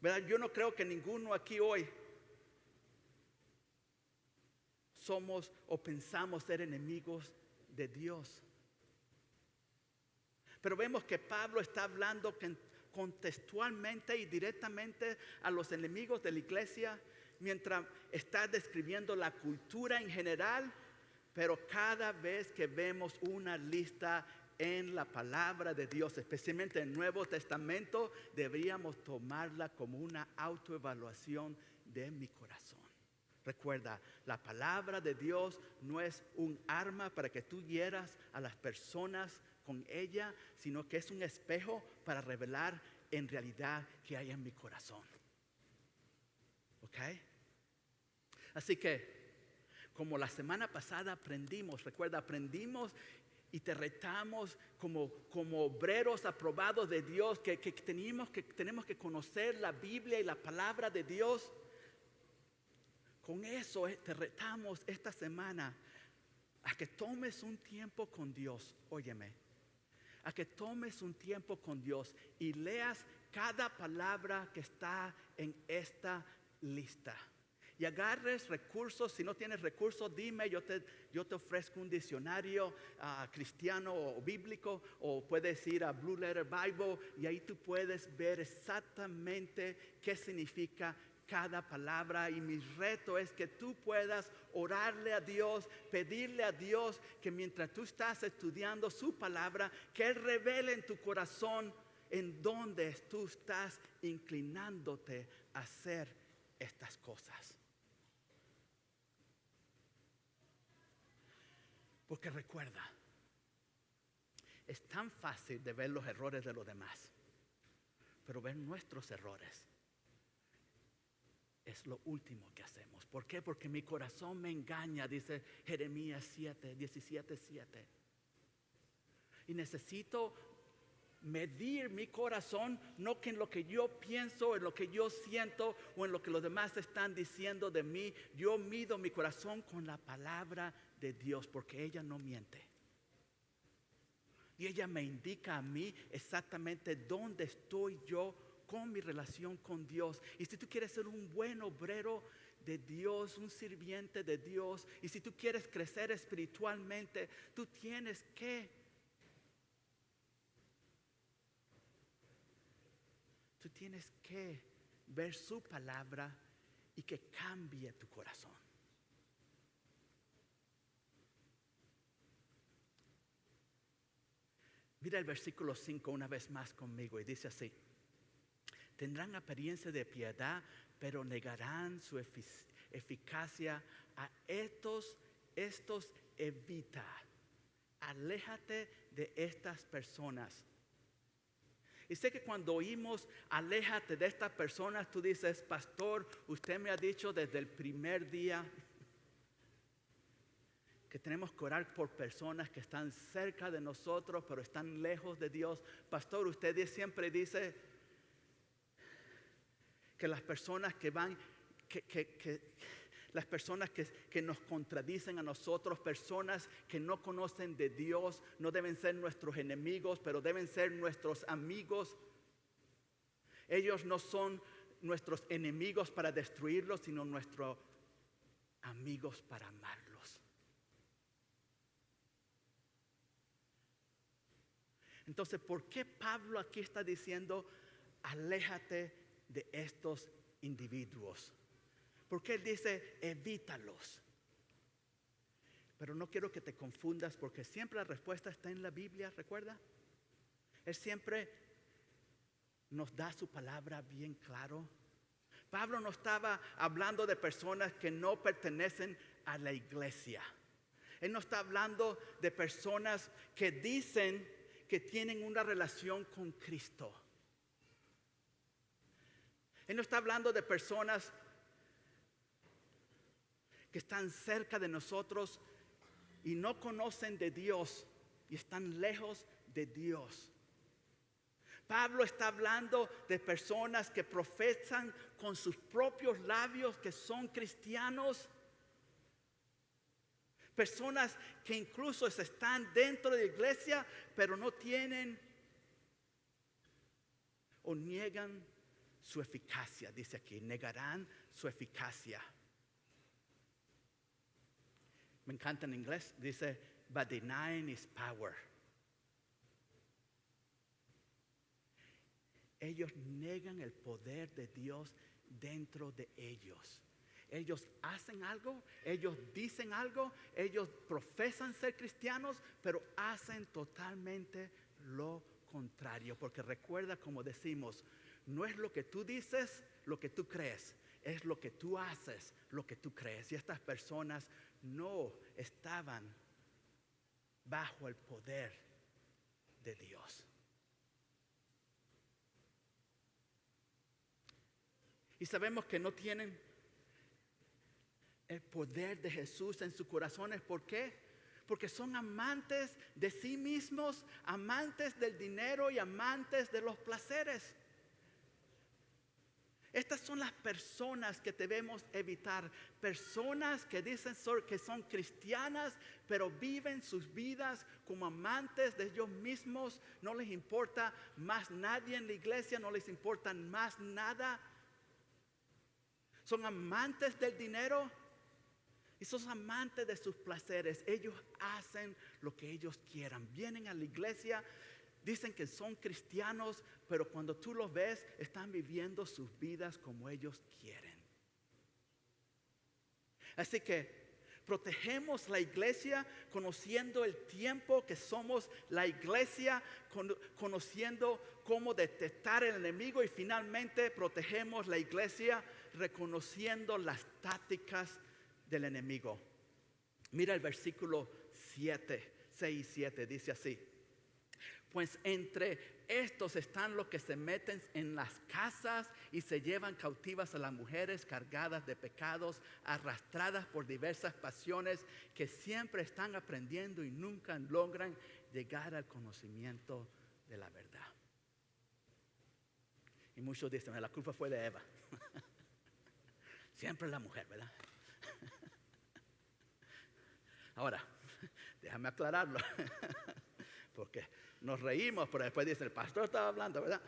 ¿Verdad? Yo no creo que ninguno aquí hoy somos o pensamos ser enemigos de Dios. Pero vemos que Pablo está hablando contextualmente y directamente a los enemigos de la iglesia, mientras está describiendo la cultura en general, pero cada vez que vemos una lista en la palabra de Dios, especialmente en el Nuevo Testamento, deberíamos tomarla como una autoevaluación de mi corazón. Recuerda, la palabra de Dios no es un arma para que tú hieras a las personas con ella, sino que es un espejo para revelar en realidad qué hay en mi corazón. ¿Ok? Así que, como la semana pasada aprendimos, recuerda, aprendimos y te retamos como obreros aprobados de Dios, que tenemos que conocer la Biblia y la palabra de Dios. Con eso te retamos esta semana a que tomes un tiempo con Dios, óyeme, a que tomes un tiempo con Dios y leas cada palabra que está en esta lista. Y agarres recursos. Si no tienes recursos, dime, yo te ofrezco un diccionario cristiano o bíblico, o puedes ir a Blue Letter Bible y ahí tú puedes ver exactamente qué significa cada palabra. Y mi reto es que tú puedas orarle a Dios, pedirle a Dios que mientras tú estás estudiando su palabra, que Él revele en tu corazón en dónde tú estás inclinándote a hacer estas cosas. Porque recuerda, es tan fácil de ver los errores de los demás, pero ver nuestros errores es lo último que hacemos. ¿Por qué? Porque mi corazón me engaña, dice Jeremías 17:7. Y necesito medir mi corazón, no que en lo que yo pienso, en lo que yo siento o en lo que los demás están diciendo de mí. Yo mido mi corazón con la palabra de Dios, porque ella no miente. Y ella me indica a mí exactamente dónde estoy yo con mi relación con Dios. Y si tú quieres ser un buen obrero de Dios, un sirviente de Dios, y si tú quieres crecer espiritualmente, tú tienes que ver su palabra y que cambie tu corazón. Mira el versículo 5 una vez más conmigo y dice así: tendrán apariencia de piedad, pero negarán su eficacia. A estos evita. Aléjate de estas personas. Y sé que cuando oímos aléjate de estas personas, tú dices, pastor, usted me ha dicho desde el primer día que tenemos que orar por personas que están cerca de nosotros, pero están lejos de Dios. Pastor, usted siempre dice que las personas que van, las personas que nos contradicen a nosotros, personas que no conocen de Dios, no deben ser nuestros enemigos, pero deben ser nuestros amigos. Ellos no son nuestros enemigos para destruirlos, sino nuestros amigos para amarlos. Entonces, ¿por qué Pablo aquí está diciendo aléjate de estos individuos? Porque él dice evítalos. Pero no quiero que te confundas porque siempre la respuesta está en la Biblia, ¿recuerda? Él siempre nos da su palabra bien claro. Pablo no estaba hablando de personas que no pertenecen a la iglesia. Él no está hablando de personas que dicen que tienen una relación con Cristo. Él no está hablando de personas que están cerca de nosotros y no conocen de Dios y están lejos de Dios. Pablo está hablando de personas que profesan con sus propios labios que son cristianos. Personas que incluso están dentro de la iglesia, pero no tienen o niegan su eficacia. Dice aquí, negarán su eficacia. Me encanta en inglés, dice, but denying his power. Ellos niegan el poder de Dios dentro de ellos. Ellos hacen algo, ellos dicen algo, ellos profesan ser cristianos, pero hacen totalmente lo contrario. Porque recuerda, como decimos, no es lo que tú dices, lo que tú crees, es lo que tú haces, lo que tú crees. Y estas personas no estaban bajo el poder de Dios. Y sabemos que no tienen el poder de Jesús en sus corazones. ¿Por qué? Porque son amantes de sí mismos, amantes del dinero y amantes de los placeres. Estas son las personas que debemos evitar. Personas que dicen que son cristianas, pero viven sus vidas como amantes de ellos mismos. No les importa más nadie en la iglesia, no les importa más nada. Son amantes del dinero y son amantes de sus placeres. Ellos hacen lo que ellos quieran. Vienen a la iglesia, dicen que son cristianos, pero cuando tú los ves, están viviendo sus vidas como ellos quieren. Así que protegemos la iglesia conociendo el tiempo que somos la iglesia, conociendo cómo detectar el enemigo, y finalmente protegemos la iglesia reconociendo las tácticas del enemigo. Mira el versículo 6 y 7, dice así: pues entre estos están los que se meten en las casas y se llevan cautivas a las mujeres cargadas de pecados, arrastradas por diversas pasiones, que siempre están aprendiendo y nunca logran llegar al conocimiento de la verdad. Y muchos dicen, la culpa fue de Eva. Siempre la mujer, ¿verdad? Ahora, déjame aclararlo. Porque nos reímos, pero después dice, el pastor estaba hablando, ¿verdad?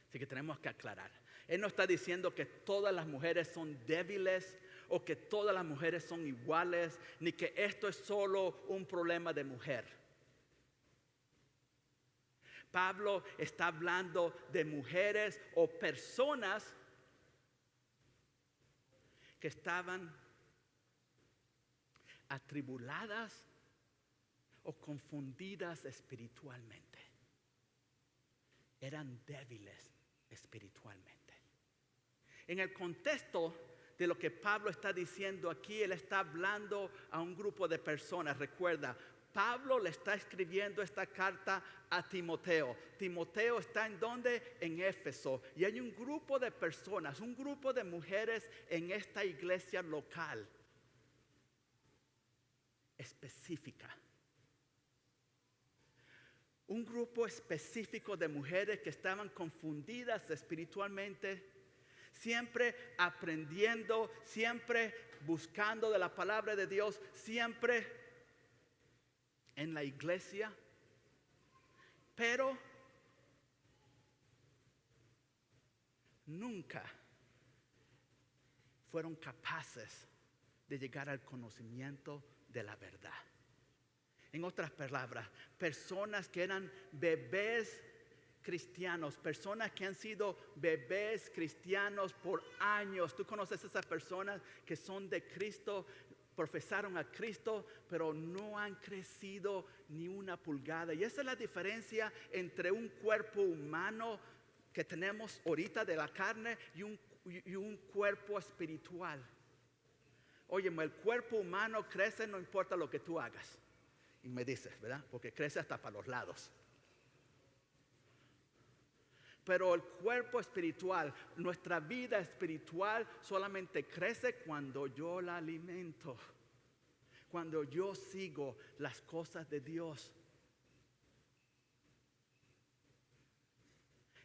Así que tenemos que aclarar. Él no está diciendo que todas las mujeres son débiles o que todas las mujeres son iguales, ni que esto es solo un problema de mujer. Pablo está hablando de mujeres o personas que estaban atribuladas o confundidas espiritualmente. Eran débiles espiritualmente. En el contexto de lo que Pablo está diciendo aquí, él está hablando a un grupo de personas. Recuerda, Pablo le está escribiendo esta carta a Timoteo. Timoteo está ¿en dónde? En Éfeso. Y hay un grupo de personas, un grupo de mujeres en esta iglesia local específica. Un grupo específico de mujeres que estaban confundidas espiritualmente, siempre aprendiendo, siempre buscando de la palabra de Dios, siempre en la iglesia, pero nunca fueron capaces de llegar al conocimiento de la verdad. En otras palabras, personas que eran bebés cristianos, personas que han sido bebés cristianos por años. Tú conoces a esas personas que son de Cristo profesaron a Cristo, pero no han crecido ni una pulgada. Y esa es la diferencia entre un cuerpo humano que tenemos ahorita de la carne y un cuerpo espiritual. Óyeme, el cuerpo humano crece no importa lo que tú hagas. Y me dices, ¿verdad? Porque crece hasta para los lados. Pero el cuerpo espiritual, nuestra vida espiritual solamente crece cuando yo la alimento. Cuando yo sigo las cosas de Dios.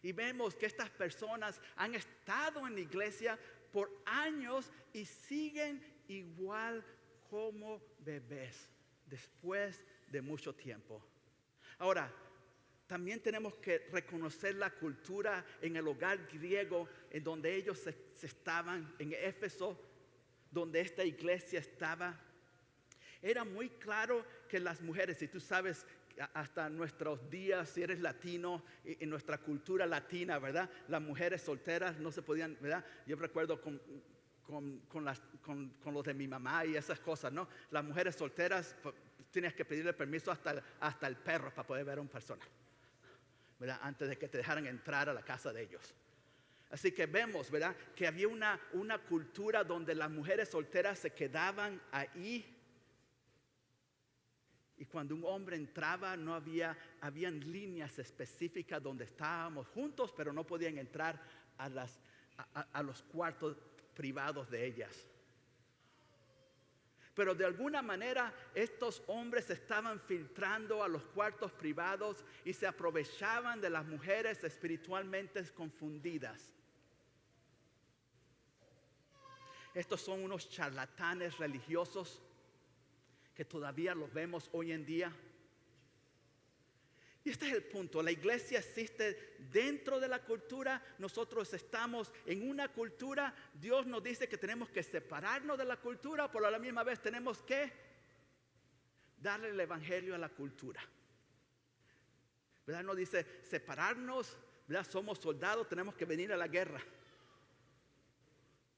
Y vemos que estas personas han estado en la iglesia por años y siguen igual como bebés después de mucho tiempo. Ahora, también tenemos que reconocer la cultura en el hogar griego en donde ellos se estaban, en Éfeso, donde esta iglesia estaba. Era muy claro que las mujeres, si tú sabes, hasta nuestros días, si eres latino, en nuestra cultura latina, ¿verdad? Las mujeres solteras no se podían, ¿verdad? Yo recuerdo con los de mi mamá y esas cosas, ¿no? Las mujeres solteras tenías que pedirle permiso hasta el perro para poder ver a una persona, ¿verdad? Antes de que te dejaran entrar a la casa de ellos. Así que vemos, ¿verdad? Que había una cultura donde las mujeres solteras se quedaban ahí. Y cuando un hombre entraba, habían líneas específicas donde estábamos juntos, pero no podían entrar a los cuartos privados de ellas. Pero de alguna manera estos hombres estaban filtrando a los cuartos privados y se aprovechaban de las mujeres espiritualmente confundidas. Estos son unos charlatanes religiosos que todavía los vemos hoy en día. Y este es el punto, la iglesia existe dentro de la cultura, nosotros estamos en una cultura, Dios nos dice que tenemos que separarnos de la cultura, pero a la misma vez tenemos que darle el evangelio a la cultura. ¿Verdad? Nos dice separarnos, ¿verdad? Somos soldados, tenemos que venir a la guerra.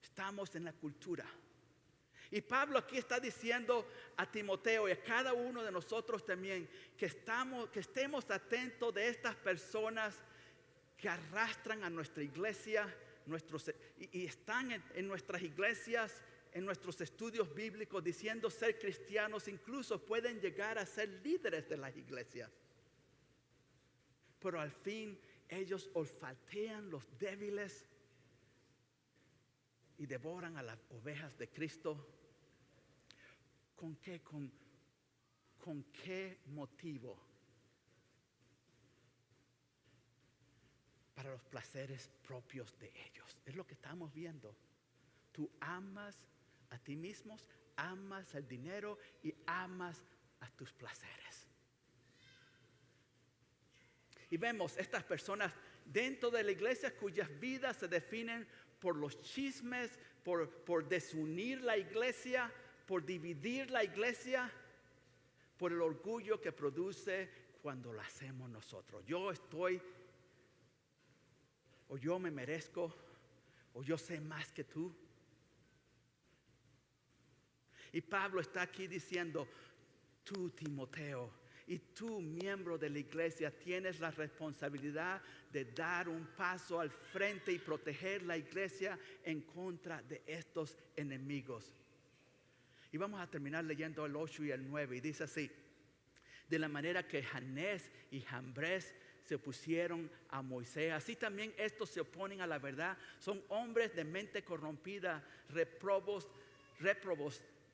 Estamos en la cultura. Y Pablo aquí está diciendo a Timoteo y a cada uno de nosotros también que estemos atentos de estas personas que arrastran a nuestra iglesia y están en nuestras iglesias, en nuestros estudios bíblicos diciendo ser cristianos, incluso pueden llegar a ser líderes de las iglesias. Pero al fin ellos olfatean los débiles y devoran a las ovejas de Cristo. ¿Con qué? ¿Con qué motivo? Para los placeres propios de ellos. Es lo que estamos viendo. Tú amas a ti mismos, amas el dinero y amas a tus placeres. Y vemos estas personas dentro de la iglesia cuyas vidas se definen por los chismes, por desunir la iglesia, por dividir la iglesia, por el orgullo que produce cuando lo hacemos nosotros. Yo estoy, o yo me merezco, o yo sé más que tú. Y Pablo está aquí diciendo, tú, Timoteo, y tú, miembro de la iglesia, tienes la responsabilidad de dar un paso al frente y proteger la iglesia en contra de estos enemigos. Y vamos a terminar leyendo el 8 y el 9. Y dice así: de la manera que Janés y Jambres se opusieron a Moisés, así también estos se oponen a la verdad. Son hombres de mente corrompida, réprobos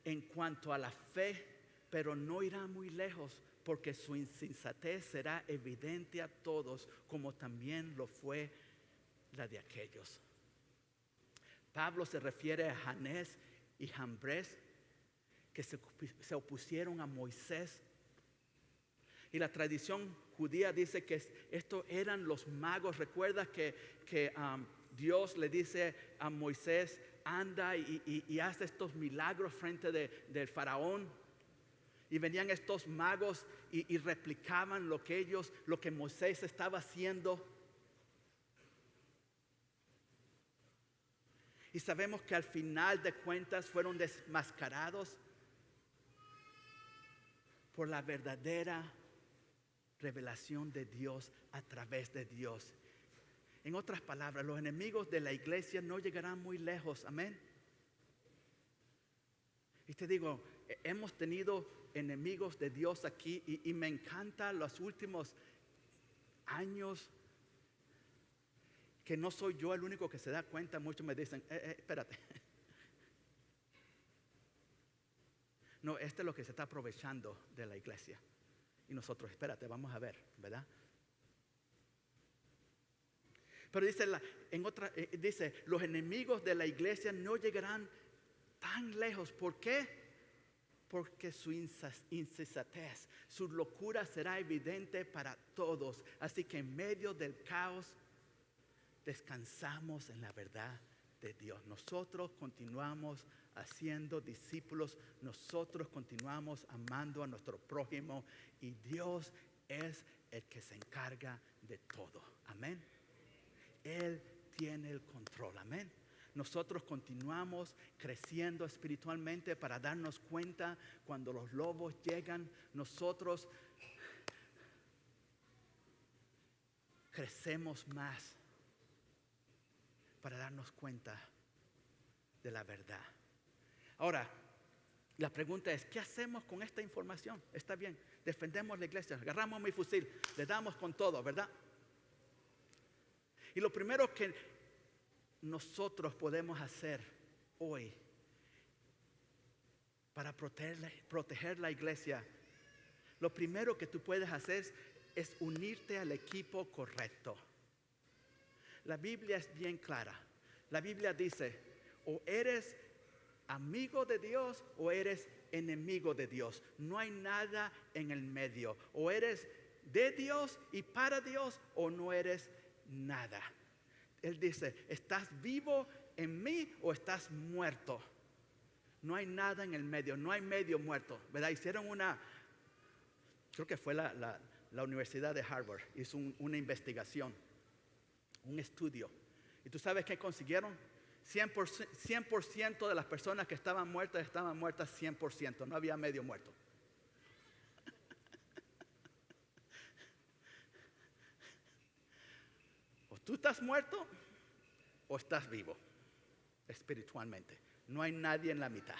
en cuanto a la fe, pero no irán muy lejos, porque su insensatez será evidente a todos, como también lo fue la de aquellos. Pablo se refiere a Janés y Jambres, que se opusieron a Moisés. Y la tradición judía dice que estos eran los magos. Recuerda que Dios le dice a Moisés, anda y haz estos milagros frente del faraón. Y venían estos magos y replicaban lo que Moisés estaba haciendo. Y sabemos que al final de cuentas fueron desmascarados. por la verdadera revelación de Dios a través de Dios. En otras palabras, los enemigos de la iglesia no llegarán muy lejos. Amén. Y te digo, hemos tenido enemigos de Dios aquí y me encanta los últimos años que no soy yo el único que se da cuenta. Muchos me dicen, espérate. No, este es lo que se está aprovechando de la iglesia. Y nosotros, espérate, vamos a ver, ¿verdad? Pero dice, los enemigos de la iglesia no llegarán tan lejos. ¿Por qué? Porque su insensatez, su locura será evidente para todos. Así que en medio del caos, descansamos en la verdad de Dios. Nosotros continuamos haciendo discípulos. Nosotros continuamos amando a nuestro prójimo. Y Dios es el que se encarga de todo. Amén. Él tiene el control. Amén. Nosotros continuamos creciendo espiritualmente para darnos cuenta cuando los lobos llegan. Nosotros crecemos más para darnos cuenta de la verdad. Ahora, la pregunta es, ¿qué hacemos con esta información? Está bien, defendemos la iglesia, agarramos mi fusil, le damos con todo, ¿verdad? Y lo primero que nosotros podemos hacer hoy para proteger la iglesia, lo primero que tú puedes hacer es unirte al equipo correcto. La Biblia es bien clara. La Biblia dice, o eres amigo de Dios o eres enemigo de Dios. No hay nada en el medio. O eres de Dios y para Dios o no eres nada. Él dice, ¿estás vivo en mí o estás muerto? No hay nada en el medio, no hay medio muerto, ¿verdad? Hicieron creo que fue la Universidad de Harvard, hizo una investigación, un estudio. ¿Y tú sabes qué consiguieron? 100% de las personas que estaban muertas 100%, no había medio muerto. O tú estás muerto o estás vivo espiritualmente. No hay nadie en la mitad.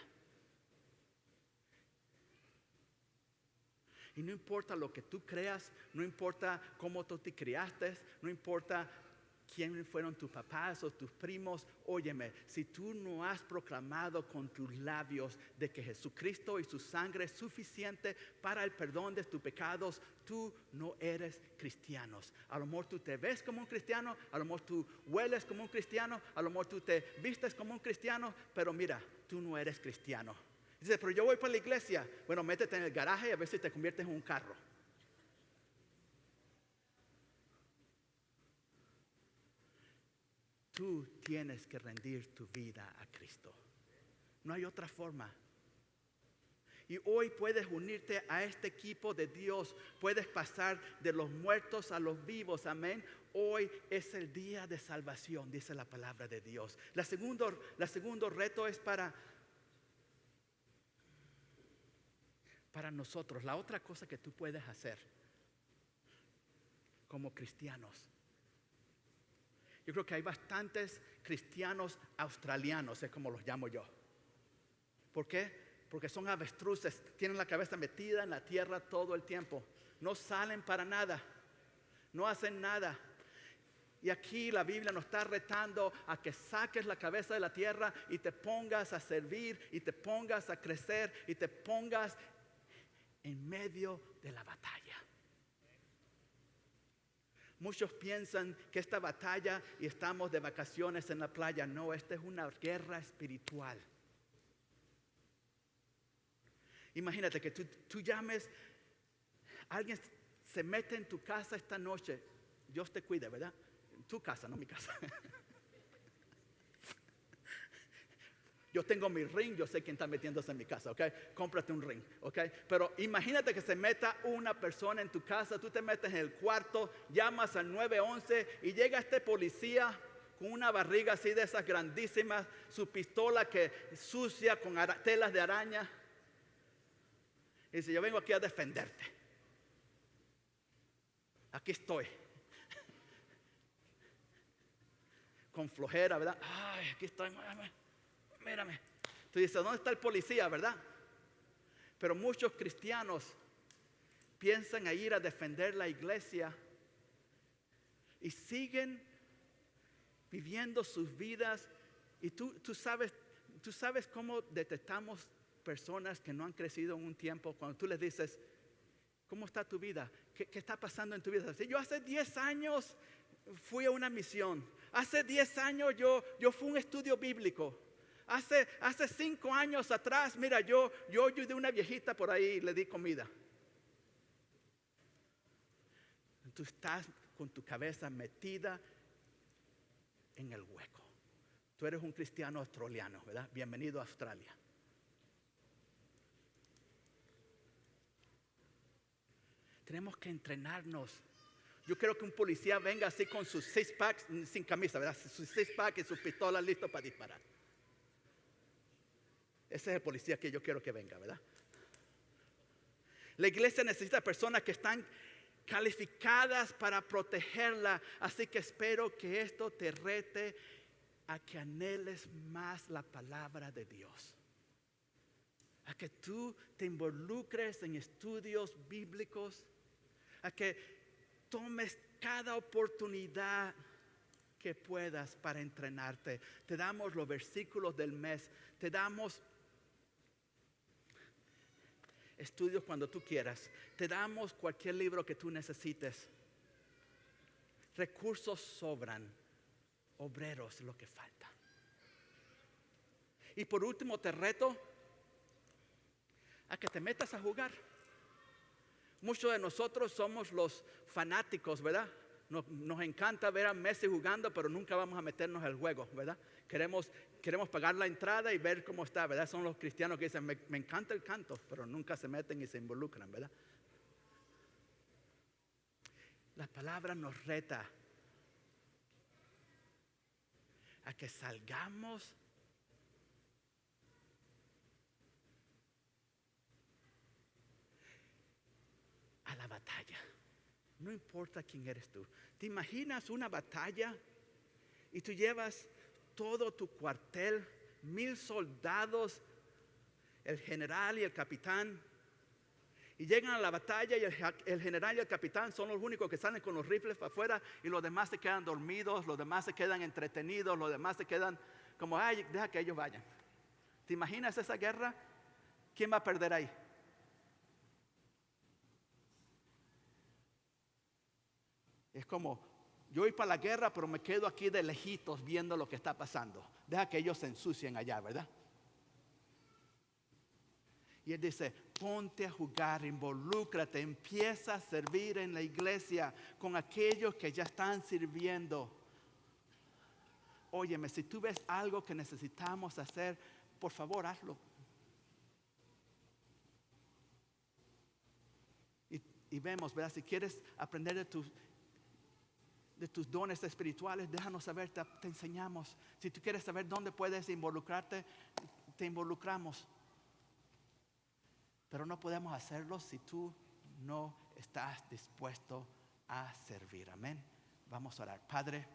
Y no importa lo que tú creas, no importa cómo tú te criaste, no importa quiénes fueron tus papás o tus primos. Óyeme, si tú no has proclamado con tus labios de que Jesucristo y su sangre es suficiente para el perdón de tus pecados, tú no eres cristiano. A lo mejor tú te ves como un cristiano, a lo mejor tú hueles como un cristiano, a lo mejor tú te vistes como un cristiano, pero mira, tú no eres cristiano. Dice, pero yo voy para la iglesia. Bueno, métete en el garaje y a ver si te conviertes en un carro. Tú tienes que rendir tu vida a Cristo. No hay otra forma. Y hoy puedes unirte a este equipo de Dios. Puedes pasar de los muertos a los vivos. Amén. Hoy es el día de salvación, dice la palabra de Dios. La segundo reto es para nosotros. La otra cosa que tú puedes hacer como cristianos. Yo creo que hay bastantes cristianos australianos, es como los llamo yo. ¿Por qué? Porque son avestruces, tienen la cabeza metida en la tierra todo el tiempo. No salen para nada, no hacen nada. Y aquí la Biblia nos está retando a que saques la cabeza de la tierra y te pongas a servir y te pongas a crecer y te pongas en medio de la batalla. Muchos piensan que esta batalla y estamos de vacaciones en la playa. No, esta es una guerra espiritual. Imagínate que tú llames, alguien se mete en tu casa esta noche. Dios te cuide, ¿verdad? Tu casa, no mi casa. Yo tengo mi ring, yo sé quién está metiéndose en mi casa, ¿ok? Cómprate un ring, ¿ok? Pero imagínate que se meta una persona en tu casa, tú te metes en el cuarto, llamas al 911 y llega este policía con una barriga así de esas grandísimas, su pistola que sucia con telas de araña. Y dice, yo vengo aquí a defenderte. Aquí estoy. Con flojera, ¿verdad? Ay, aquí estoy, mírame. Tú dices, ¿dónde está el policía, verdad? Pero muchos cristianos piensan a ir a defender la iglesia y siguen viviendo sus vidas. Y tú sabes cómo detectamos personas que no han crecido en un tiempo. Cuando tú les dices, ¿cómo está tu vida? ¿Qué está pasando en tu vida? Yo hace 10 años fui a una misión. Hace 10 años yo fui a un estudio bíblico. Hace 5 años atrás, mira, yo ayudé a una viejita por ahí y le di comida. Tú estás con tu cabeza metida en el hueco. Tú eres un cristiano australiano, ¿verdad? Bienvenido a Australia. Tenemos que entrenarnos. Yo quiero que un policía venga así con sus 6-packs, sin camisa, ¿verdad? Sus 6-packs y sus pistolas listos para disparar. Ese es el policía que yo quiero que venga, ¿verdad? La iglesia necesita personas que están calificadas para protegerla. Así que espero que esto te rete a que anheles más la palabra de Dios. A que tú te involucres en estudios bíblicos. A que tomes cada oportunidad que puedas para entrenarte. Te damos los versículos del mes. Te damos estudios cuando tú quieras. Te damos cualquier libro que tú necesites. Recursos sobran. Obreros lo que falta. Y por último te reto a que te metas a jugar. Muchos de nosotros somos los fanáticos, ¿verdad? Nos encanta ver a Messi jugando, pero nunca vamos a meternos al juego, ¿verdad? Queremos pagar la entrada y ver cómo está, ¿verdad? Son los cristianos que dicen, me encanta el canto, pero nunca se meten y se involucran, ¿verdad? La palabra nos reta a que salgamos a la batalla. No importa quién eres tú. ¿Te imaginas una batalla y tú llevas todo tu cuartel, 1000 soldados, el general y el capitán, y llegan a la batalla y el general y el capitán son los únicos que salen con los rifles para afuera y los demás se quedan dormidos, los demás se quedan entretenidos, los demás se quedan como, ay, deja que ellos vayan? ¿Te imaginas esa guerra? ¿Quién va a perder ahí? Es como, yo voy para la guerra, pero me quedo aquí de lejitos viendo lo que está pasando. Deja que ellos se ensucien allá, ¿verdad? Y él dice, ponte a jugar, involúcrate, empieza a servir en la iglesia con aquellos que ya están sirviendo. Óyeme, si tú ves algo que necesitamos hacer, por favor, hazlo. Y vemos, ¿verdad? Si quieres aprender de tus dones espirituales, déjanos saber, te enseñamos. Si tú quieres saber dónde puedes involucrarte, te involucramos. Pero no podemos hacerlo si tú no estás dispuesto a servir. Amén. Vamos a orar. Padre,